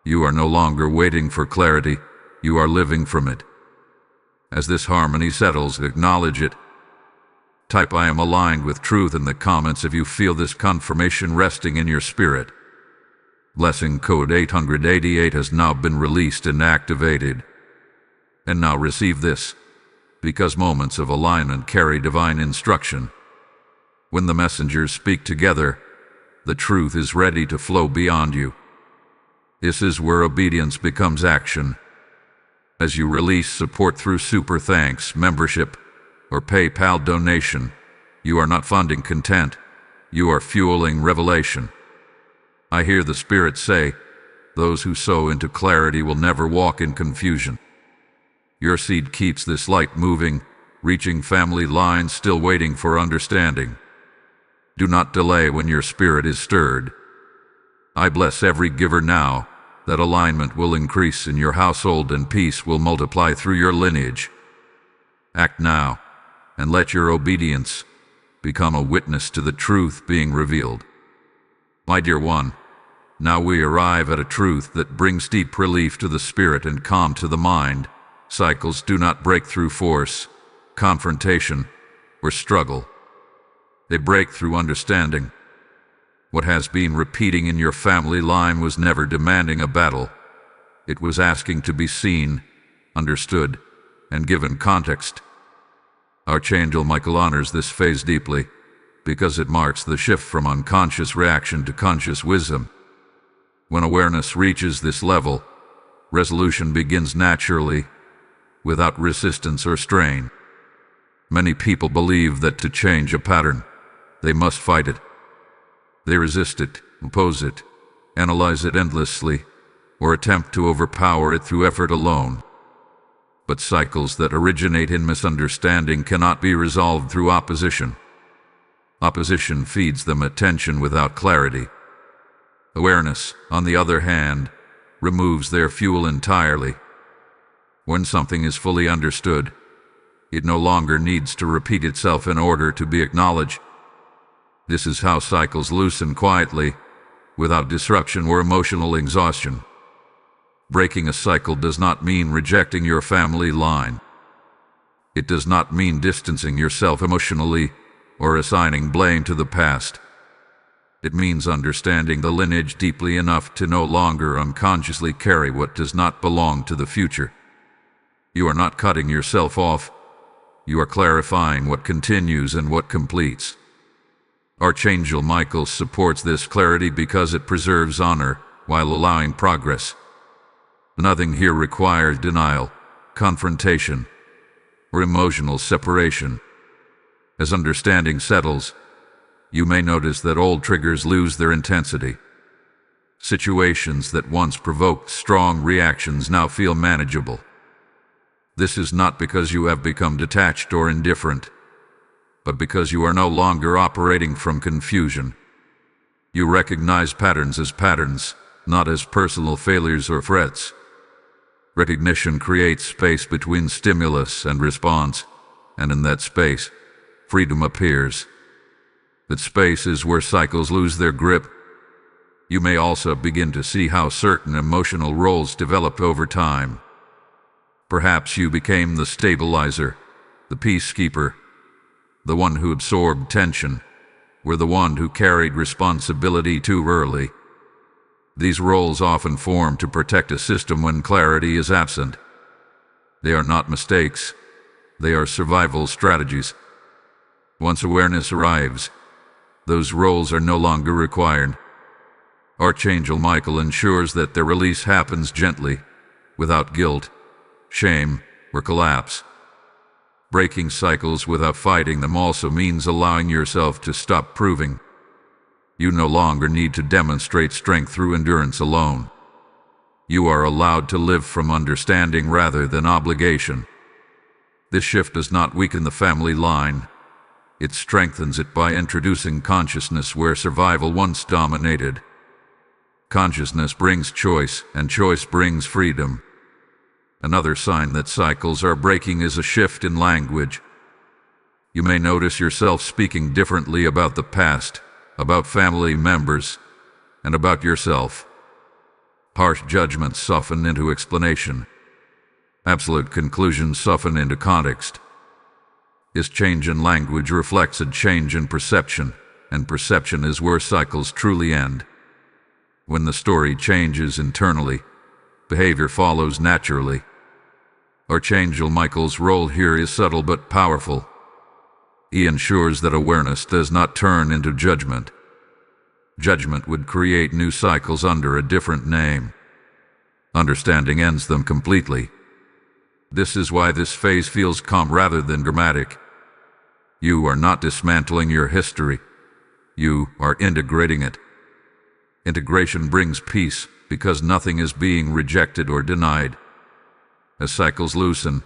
S1: You are no longer waiting for clarity, you are living from it. As this harmony settles, acknowledge it. Type "I am aligned with truth" in the comments if you feel this confirmation resting in your spirit. Blessing code 888 has now been released and activated. And now receive this, because moments of alignment carry divine instruction. When the messengers speak together, the truth is ready to flow beyond you. This is where obedience becomes action. As you release support through super thanks, membership, or PayPal donation, you are not funding content, you are fueling revelation. I hear the Spirit say, those who sow into clarity will never walk in confusion. Your seed keeps this light moving, reaching family lines still waiting for understanding. Do not delay when your spirit is stirred. I bless every giver now, that alignment will increase in your household and peace will multiply through your lineage. Act now, and let your obedience become a witness to the truth being revealed. My dear one, now we arrive at a truth that brings deep relief to the spirit and calm to the mind. Cycles do not break through force, confrontation, or struggle. They break through understanding. What has been repeating in your family line was never demanding a battle. It was asking to be seen, understood, and given context. Archangel Michael honors this phase deeply, because it marks the shift from unconscious reaction to conscious wisdom. When awareness reaches this level, resolution begins naturally, without resistance or strain. Many people believe that to change a pattern, they must fight it. They resist it, oppose it, analyze it endlessly, or attempt to overpower it through effort alone. But cycles that originate in misunderstanding cannot be resolved through opposition. Opposition feeds them attention without clarity. Awareness, on the other hand, removes their fuel entirely. When something is fully understood, it no longer needs to repeat itself in order to be acknowledged. This is how cycles loosen quietly, without disruption or emotional exhaustion. Breaking a cycle does not mean rejecting your family line. It does not mean distancing yourself emotionally or assigning blame to the past. It means understanding the lineage deeply enough to no longer unconsciously carry what does not belong to the future. You are not cutting yourself off. You are clarifying what continues and what completes. Archangel Michael supports this clarity because it preserves honor while allowing progress. Nothing here requires denial, confrontation, or emotional separation. As understanding settles, you may notice that old triggers lose their intensity. Situations that once provoked strong reactions now feel manageable. This is not because you have become detached or indifferent, but because you are no longer operating from confusion. You recognize patterns as patterns, not as personal failures or threats. Recognition creates space between stimulus and response, and in that space, freedom appears. That space is where cycles lose their grip. You may also begin to see how certain emotional roles developed over time. Perhaps you became the stabilizer, the peacekeeper, the one who absorbed tension, or the one who carried responsibility too early. These roles often form to protect a system when clarity is absent. They are not mistakes. They are survival strategies. Once awareness arrives, those roles are no longer required. Archangel Michael ensures that their release happens gently, without guilt, shame, or collapse. Breaking cycles without fighting them also means allowing yourself to stop proving. You no longer need to demonstrate strength through endurance alone. You are allowed to live from understanding rather than obligation. This shift does not weaken the family line. It strengthens it by introducing consciousness where survival once dominated. Consciousness brings choice, and choice brings freedom. Another sign that cycles are breaking is a shift in language. You may notice yourself speaking differently about the past, about family members, and about yourself. Harsh judgments soften into explanation. Absolute conclusions soften into context. This change in language reflects a change in perception, and perception is where cycles truly end. When the story changes internally, behavior follows naturally. Archangel Michael's role here is subtle but powerful. He ensures that awareness does not turn into judgment. Judgment would create new cycles under a different name. Understanding ends them completely. This is why this phase feels calm rather than dramatic. You are not dismantling your history. You are integrating it. Integration brings peace because nothing is being rejected or denied. As cycles loosen,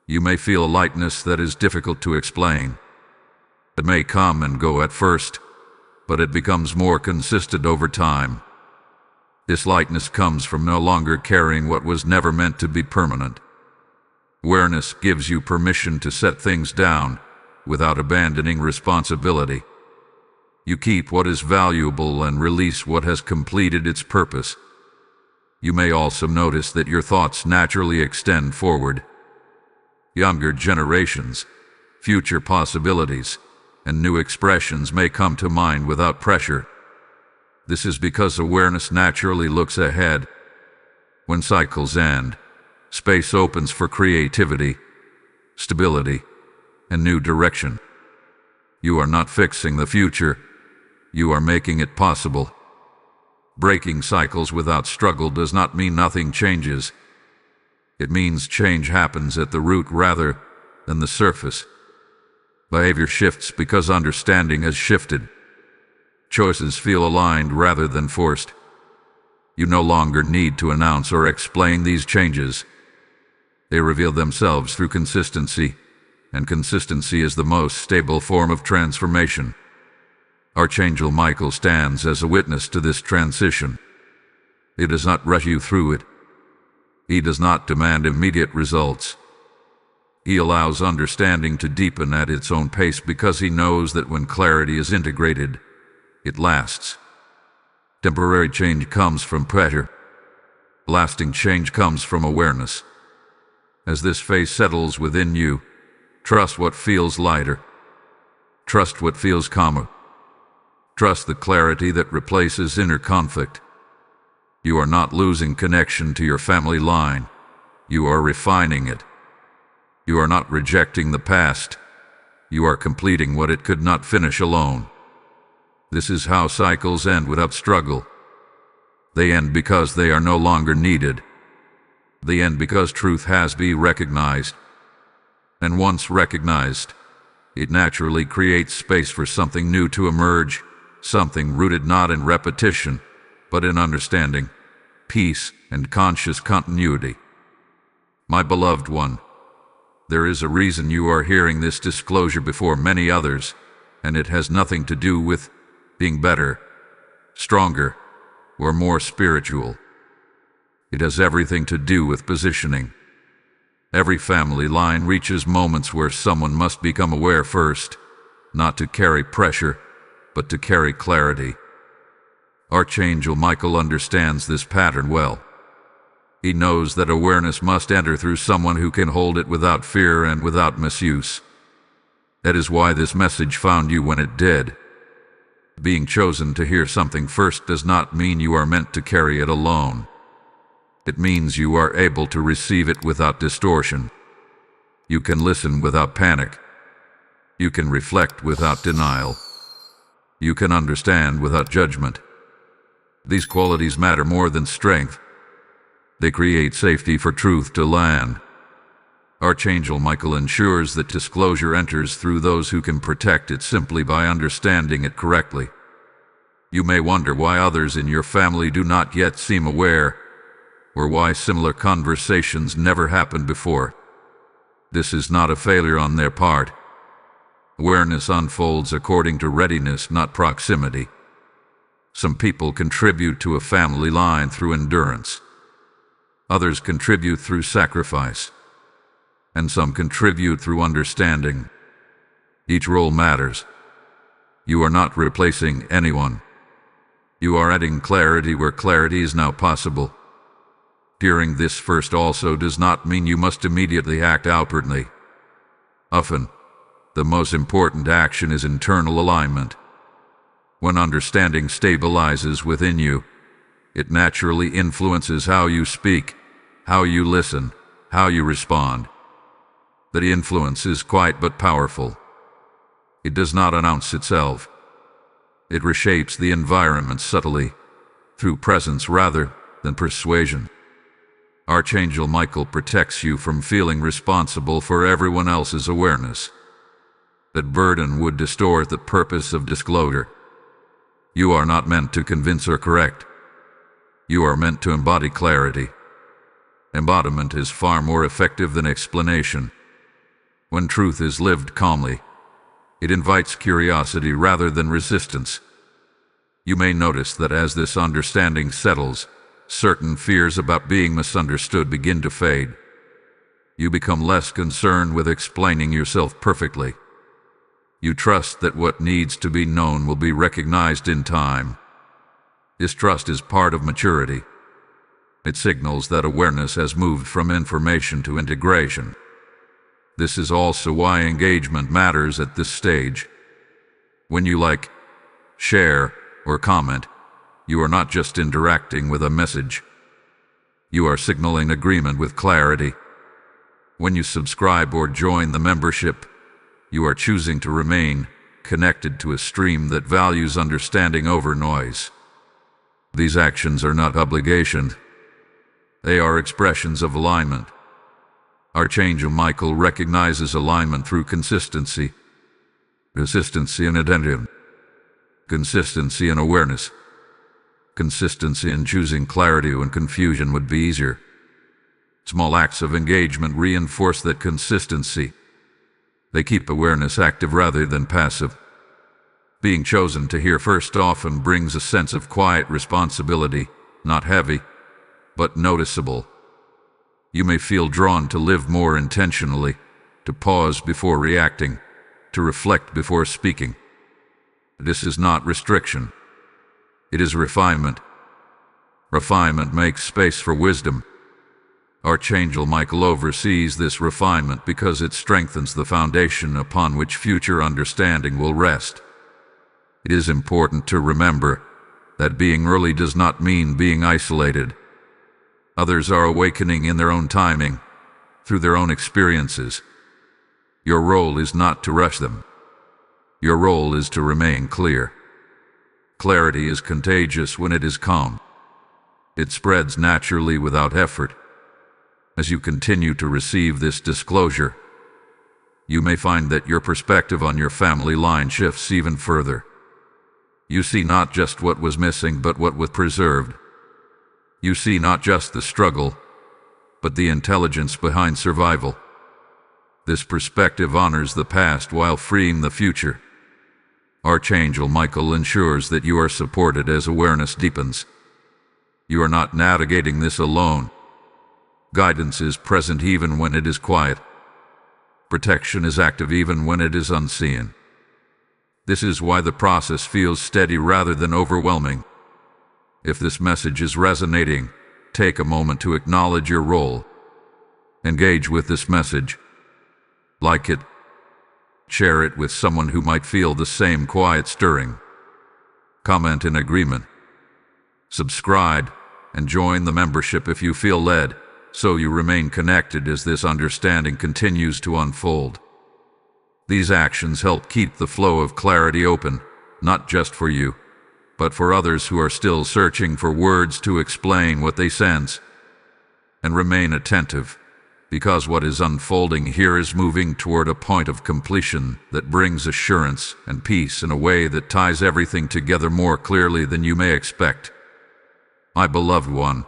S1: you may feel a lightness that is difficult to explain. It may come and go at first, but it becomes more consistent over time. This lightness comes from no longer carrying what was never meant to be permanent. Awareness gives you permission to set things down without abandoning responsibility. You keep what is valuable and release what has completed its purpose. You may also notice that your thoughts naturally extend forward. Younger generations, future possibilities, and new expressions may come to mind without pressure. This is because awareness naturally looks ahead. When cycles end, space opens for creativity, stability, and new direction. You are not fixing the future. You are making it possible. Breaking cycles without struggle does not mean nothing changes. It means change happens at the root rather than the surface. Behavior shifts because understanding has shifted. Choices feel aligned rather than forced. You no longer need to announce or explain these changes. They reveal themselves through consistency, and consistency is the most stable form of transformation. Archangel Michael stands as a witness to this transition. He does not rush you through it. He does not demand immediate results. He allows understanding to deepen at its own pace because he knows that when clarity is integrated, it lasts. Temporary change comes from pressure. Lasting change comes from awareness. As this phase settles within you, trust what feels lighter. Trust what feels calmer. Trust the clarity that replaces inner conflict. You are not losing connection to your family line. You are refining it. You are not rejecting the past. You are completing what it could not finish alone. This is how cycles end without struggle. They end because they are no longer needed. They end because truth has been recognized. And once recognized, it naturally creates space for something new to emerge. Something rooted not in repetition, but in understanding, peace, and conscious continuity. My beloved one, there is a reason you are hearing this disclosure before many others, and it has nothing to do with being better, stronger, or more spiritual. It has everything to do with positioning. Every family line reaches moments where someone must become aware first, not to carry pressure, but to carry clarity. Archangel Michael understands this pattern well. He knows that awareness must enter through someone who can hold it without fear and without misuse. That is why this message found you when it did. Being chosen to hear something first does not mean you are meant to carry it alone. It means you are able to receive it without distortion. You can listen without panic. You can reflect without denial. You can understand without judgment. These qualities matter more than strength. They create safety for truth to land. Archangel Michael ensures that disclosure enters through those who can protect it simply by understanding it correctly. You may wonder why others in your family do not yet seem aware, or why similar conversations never happened before. This is not a failure on their part. Awareness unfolds according to readiness, not proximity. Some people contribute to a family line through endurance. Others contribute through sacrifice. And some contribute through understanding. Each role matters. You are not replacing anyone. You are adding clarity where clarity is now possible. Hearing this first also does not mean you must immediately act outwardly. Often, the most important action is internal alignment. When understanding stabilizes within you, it naturally influences how you speak, how you listen, how you respond. The influence is quiet but powerful. It does not announce itself. It reshapes the environment subtly, through presence rather than persuasion. Archangel Michael protects you from feeling responsible for everyone else's awareness. That burden would distort the purpose of disclosure. You are not meant to convince or correct. You are meant to embody clarity. Embodiment is far more effective than explanation. When truth is lived calmly, it invites curiosity rather than resistance. You may notice that as this understanding settles, certain fears about being misunderstood begin to fade. You become less concerned with explaining yourself perfectly. You trust that what needs to be known will be recognized in time. This trust is part of maturity. It signals that awareness has moved from information to integration. This is also why engagement matters at this stage. When you like, share, or comment, you are not just interacting with a message. You are signaling agreement with clarity. When you subscribe or join the membership, you are choosing to remain connected to a stream that values understanding over noise. These actions are not obligation. They are expressions of alignment. Archangel Michael recognizes alignment through consistency. Consistency in attention. Consistency in awareness. Consistency in choosing clarity when confusion would be easier. Small acts of engagement reinforce that consistency. They keep awareness active rather than passive. Being chosen to hear first often brings a sense of quiet responsibility, not heavy, but noticeable. You may feel drawn to live more intentionally, to pause before reacting, to reflect before speaking. This is not restriction. It is refinement. Refinement makes space for wisdom. Archangel Michael oversees this refinement because it strengthens the foundation upon which future understanding will rest. It is important to remember that being early does not mean being isolated. Others are awakening in their own timing, through their own experiences. Your role is not to rush them. Your role is to remain clear. Clarity is contagious when it is calm. It spreads naturally without effort. As you continue to receive this disclosure, you may find that your perspective on your family line shifts even further. You see not just what was missing, but what was preserved. You see not just the struggle, but the intelligence behind survival. This perspective honors the past while freeing the future. Archangel Michael ensures that you are supported as awareness deepens. You are not navigating this alone. Guidance is present even when it is quiet. Protection is active even when it is unseen. This is why the process feels steady rather than overwhelming. If this message is resonating, take a moment to acknowledge your role. Engage with this message. Like it. Share it with someone who might feel the same quiet stirring. Comment in agreement. Subscribe and join the membership if you feel led, so you remain connected as this understanding continues to unfold. These actions help keep the flow of clarity open, not just for you, but for others who are still searching for words to explain what they sense. And remain attentive, because what is unfolding here is moving toward a point of completion that brings assurance and peace in a way that ties everything together more clearly than you may expect. My beloved one,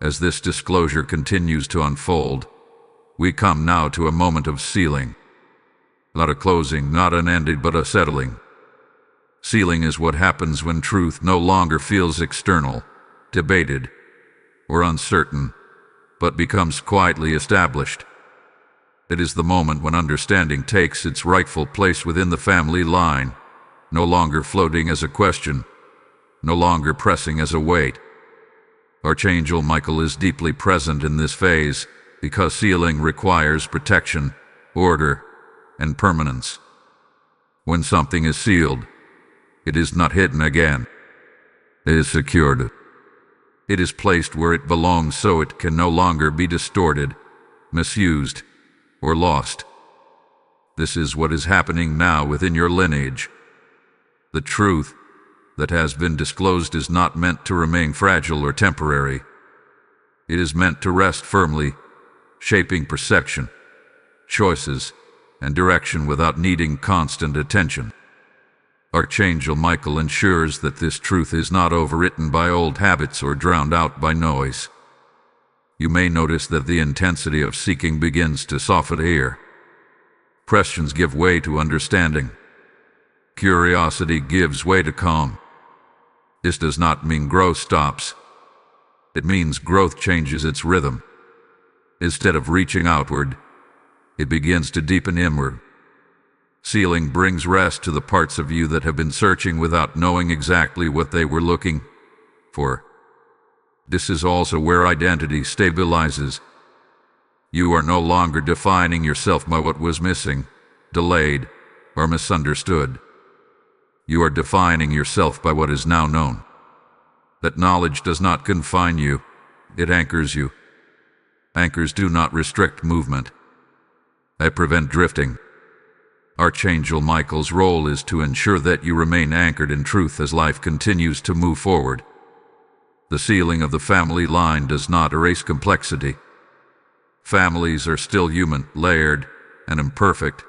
S1: as this disclosure continues to unfold, we come now to a moment of sealing. Not a closing, not an ending, but a settling. Sealing is what happens when truth no longer feels external, debated, or uncertain, but becomes quietly established. It is the moment when understanding takes its rightful place within the family line, no longer floating as a question, no longer pressing as a weight. Archangel Michael is deeply present in this phase because sealing requires protection, order, and permanence. When something is sealed, it is not hidden again. It is secured. It is placed where it belongs so it can no longer be distorted, misused, or lost. This is what is happening now within your lineage. The truth that has been disclosed is not meant to remain fragile or temporary. It is meant to rest firmly, shaping perception, choices, and direction without needing constant attention. Archangel Michael ensures that this truth is not overwritten by old habits or drowned out by noise. You may notice that the intensity of seeking begins to soften here. Questions give way to understanding. Curiosity gives way to calm. This does not mean growth stops. It means growth changes its rhythm. Instead of reaching outward, it begins to deepen inward. Sealing brings rest to the parts of you that have been searching without knowing exactly what they were looking for. This is also where identity stabilizes. You are no longer defining yourself by what was missing, delayed, or misunderstood. You are defining yourself by what is now known. That knowledge does not confine you, it anchors you. Anchors do not restrict movement. They prevent drifting. Archangel Michael's role is to ensure that you remain anchored in truth as life continues to move forward. The sealing of the family line does not erase complexity. Families are still human, layered, and imperfect.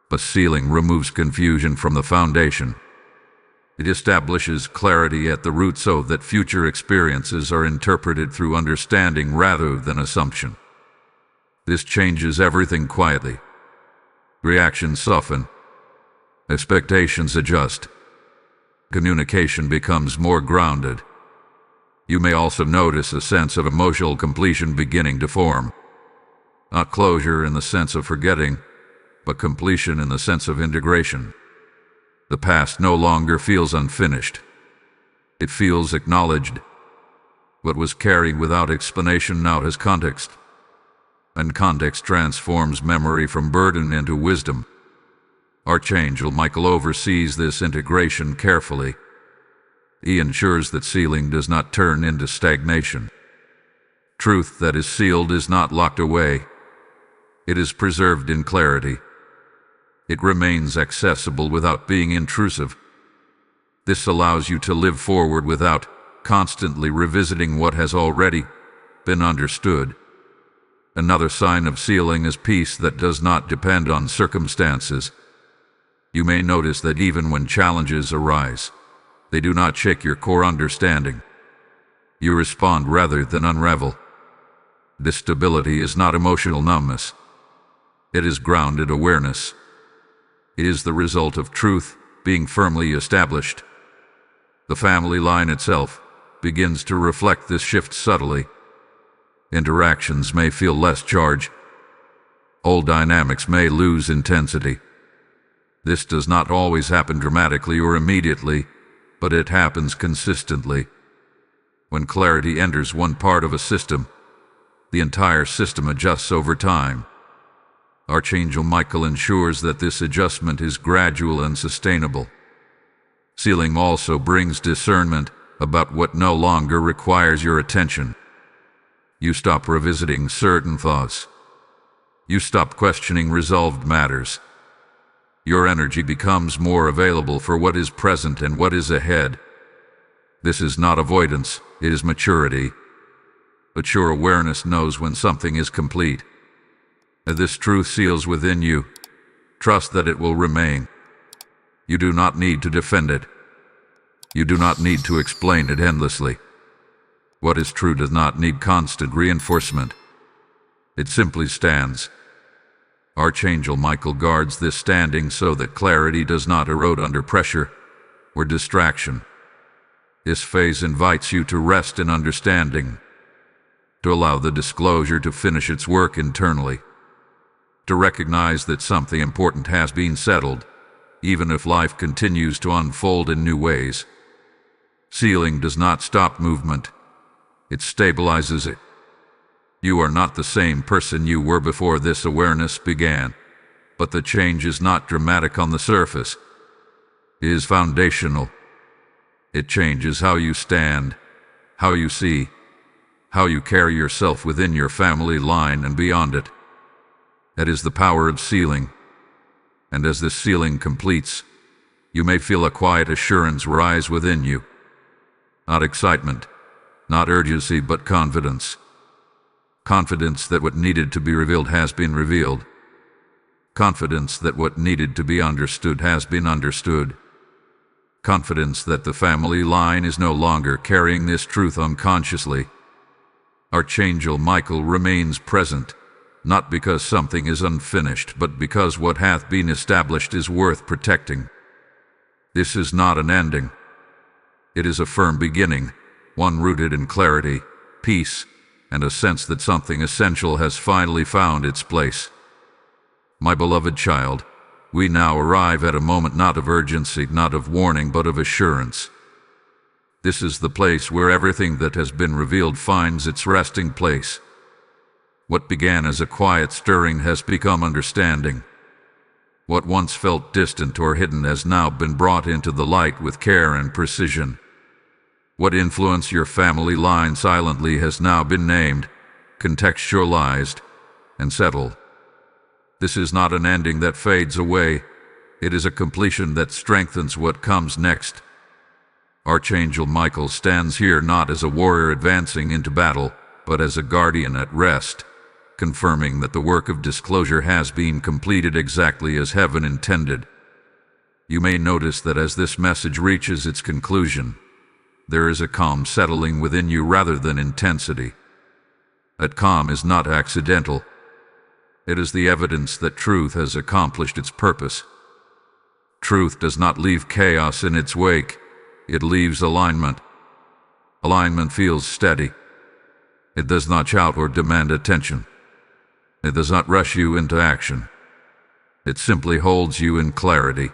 S1: But sealing removes confusion from the foundation. It establishes clarity at the root so that future experiences are interpreted through understanding rather than assumption. This changes everything quietly. Reactions soften. Expectations adjust. Communication becomes more grounded. You may also notice a sense of emotional completion beginning to form. Not closure in the sense of forgetting, but completion in the sense of integration. The past no longer feels unfinished. It feels acknowledged. What was carried without explanation now has context. And context transforms memory from burden into wisdom. Archangel Michael oversees this integration carefully. He ensures that sealing does not turn into stagnation. Truth that is sealed is not locked away. It is preserved in clarity. It remains accessible without being intrusive. This allows you to live forward without constantly revisiting what has already been understood. Another sign of sealing is peace that does not depend on circumstances. You may notice that even when challenges arise, they do not shake your core understanding. You respond rather than unravel. This stability is not emotional numbness. It is grounded awareness. It is the result of truth being firmly established. The family line itself begins to reflect this shift subtly. Interactions may feel less charged. Old dynamics may lose intensity. This does not always happen dramatically or immediately, but it happens consistently. When clarity enters one part of a system, the entire system adjusts over time. Archangel Michael ensures that this adjustment is gradual and sustainable. Sealing also brings discernment about what no longer requires your attention. You stop revisiting certain thoughts. You stop questioning resolved matters. Your energy becomes more available for what is present and what is ahead. This is not avoidance, it is maturity. Mature awareness knows when something is complete. This truth seals within you. Trust that it will remain. You do not need to defend it. You do not need to explain it endlessly. What is true does not need constant reinforcement. It simply stands. Archangel Michael guards this standing so that clarity does not erode under pressure or distraction. This phase invites you to rest in understanding, to allow the disclosure to finish its work internally, to recognize that something important has been settled, even if life continues to unfold in new ways. Sealing does not stop movement, it stabilizes it. You are not the same person you were before this awareness began, but the change is not dramatic on the surface. It is foundational. It changes how you stand, how you see, how you carry yourself within your family line and beyond it. That is the power of sealing. And as this sealing completes, you may feel a quiet assurance rise within you. Not excitement, not urgency, but confidence. Confidence that what needed to be revealed has been revealed. Confidence that what needed to be understood has been understood. Confidence that the family line is no longer carrying this truth unconsciously. Archangel Michael remains present, not because something is unfinished, but because what hath been established is worth protecting. This is not an ending. It is a firm beginning, one rooted in clarity, peace, and a sense that something essential has finally found its place. My beloved child, we now arrive at a moment not of urgency, not of warning, but of assurance. This is the place where everything that has been revealed finds its resting place. What began as a quiet stirring has become understanding. What once felt distant or hidden has now been brought into the light with care and precision. What influenced your family line silently has now been named, contextualized, and settled. This is not an ending that fades away. It is a completion that strengthens what comes next. Archangel Michael stands here not as a warrior advancing into battle, but as a guardian at rest, confirming that the work of disclosure has been completed exactly as heaven intended. You may notice that as this message reaches its conclusion, there is a calm settling within you rather than intensity. That calm is not accidental. It is the evidence that truth has accomplished its purpose. Truth does not leave chaos in its wake. It leaves alignment. Alignment feels steady. It does not shout or demand attention. It does not rush you into action. It simply holds you in clarity.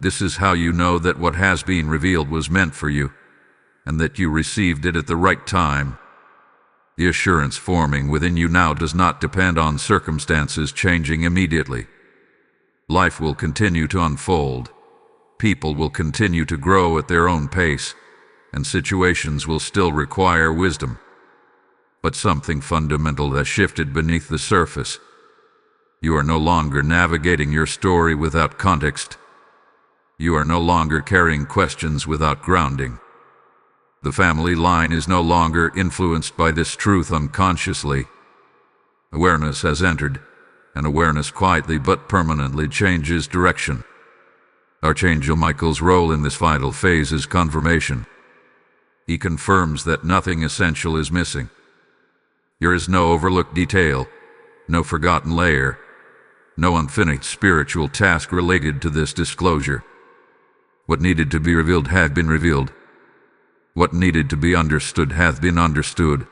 S1: This is how you know that what has been revealed was meant for you, and that you received it at the right time. The assurance forming within you now does not depend on circumstances changing immediately. Life will continue to unfold. People will continue to grow at their own pace, and situations will still require wisdom. But something fundamental has shifted beneath the surface. You are no longer navigating your story without context. You are no longer carrying questions without grounding. The family line is no longer influenced by this truth unconsciously. Awareness has entered, and awareness quietly but permanently changes direction. Archangel Michael's role in this vital phase is confirmation. He confirms that nothing essential is missing. There is no overlooked detail, no forgotten layer, no unfinished spiritual task related to this disclosure. What needed to be revealed had been revealed. What needed to be understood hath been understood.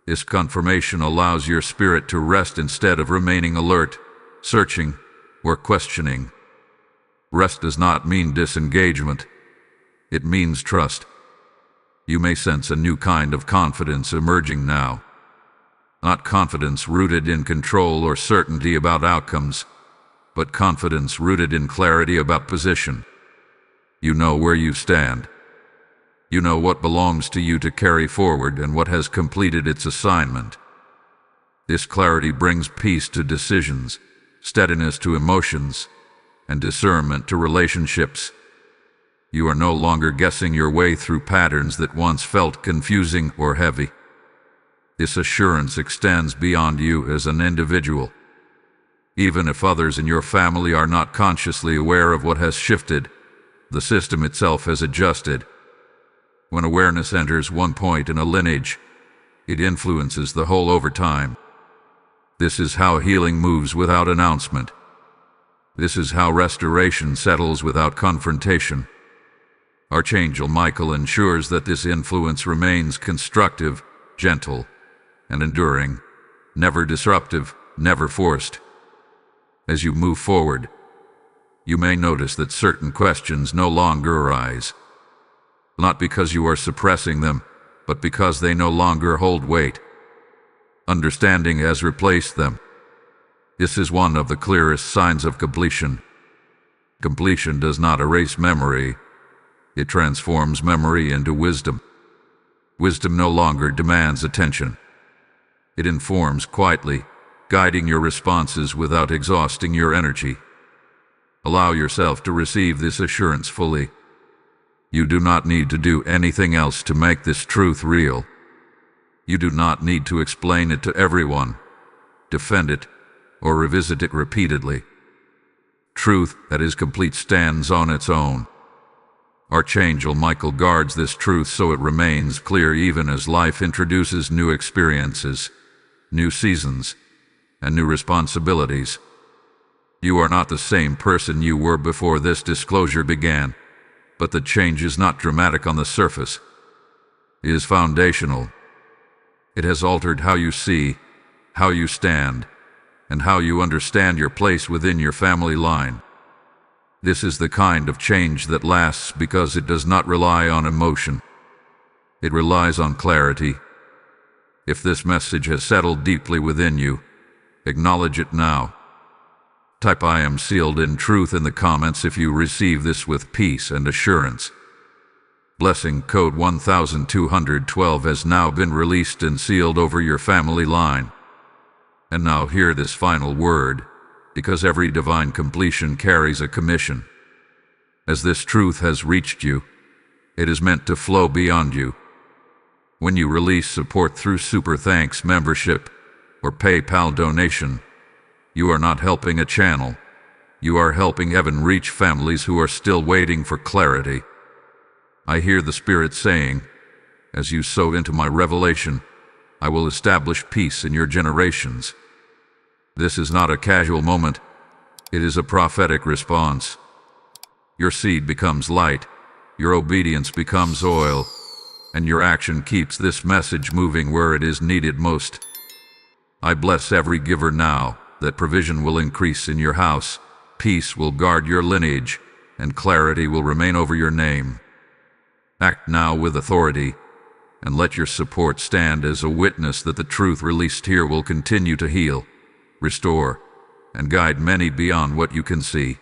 S1: This confirmation allows your spirit to rest instead of remaining alert, searching, or questioning. Rest does not mean disengagement. It means trust. You may sense a new kind of confidence emerging now. Not confidence rooted in control or certainty about outcomes, but confidence rooted in clarity about position. You know where you stand. You know what belongs to you to carry forward and what has completed its assignment. This clarity brings peace to decisions, steadiness to emotions, and discernment to relationships. You are no longer guessing your way through patterns that once felt confusing or heavy. This assurance extends beyond you as an individual. Even if others in your family are not consciously aware of what has shifted, the system itself has adjusted. When awareness enters one point in a lineage, it influences the whole over time. This is how healing moves without announcement. This is how restoration settles without confrontation. Archangel Michael ensures that this influence remains constructive, gentle, and enduring, never disruptive, never forced. As you move forward, you may notice that certain questions no longer arise. Not because you are suppressing them, but because they no longer hold weight. Understanding has replaced them. This is one of the clearest signs of completion. Completion does not erase memory. It transforms memory into wisdom. Wisdom no longer demands attention. It informs quietly, guiding your responses without exhausting your energy. Allow yourself to receive this assurance fully. You do not need to do anything else to make this truth real. You do not need to explain it to everyone, defend it, or revisit it repeatedly. Truth that is complete stands on its own. Archangel Michael guards this truth so it remains clear even as life introduces new experiences, new seasons, and new responsibilities. You are not the same person you were before this disclosure began, but the change is not dramatic on the surface. It is foundational. It has altered how you see, how you stand, and how you understand your place within your family line. This is the kind of change that lasts because it does not rely on emotion. It relies on clarity. If this message has settled deeply within you, acknowledge it now. Type "I am sealed in truth" in the comments if you receive this with peace and assurance. Blessing code 1212 has now been released and sealed over your family line. And now hear this final word, because every divine completion carries a commission. As this truth has reached you, it is meant to flow beyond you. When you release support through Super Thanks membership or PayPal donation, you are not helping a channel. You are helping heaven reach families who are still waiting for clarity. I hear the Spirit saying, as you sow into my revelation, I will establish peace in your generations. This is not a casual moment. It is a prophetic response. Your seed becomes light, your obedience becomes oil, and your action keeps this message moving where it is needed most. I bless every giver now, that provision will increase in your house, peace will guard your lineage, and clarity will remain over your name. Act now with authority, and let your support stand as a witness that the truth released here will continue to heal, restore, and guide many beyond what you can see.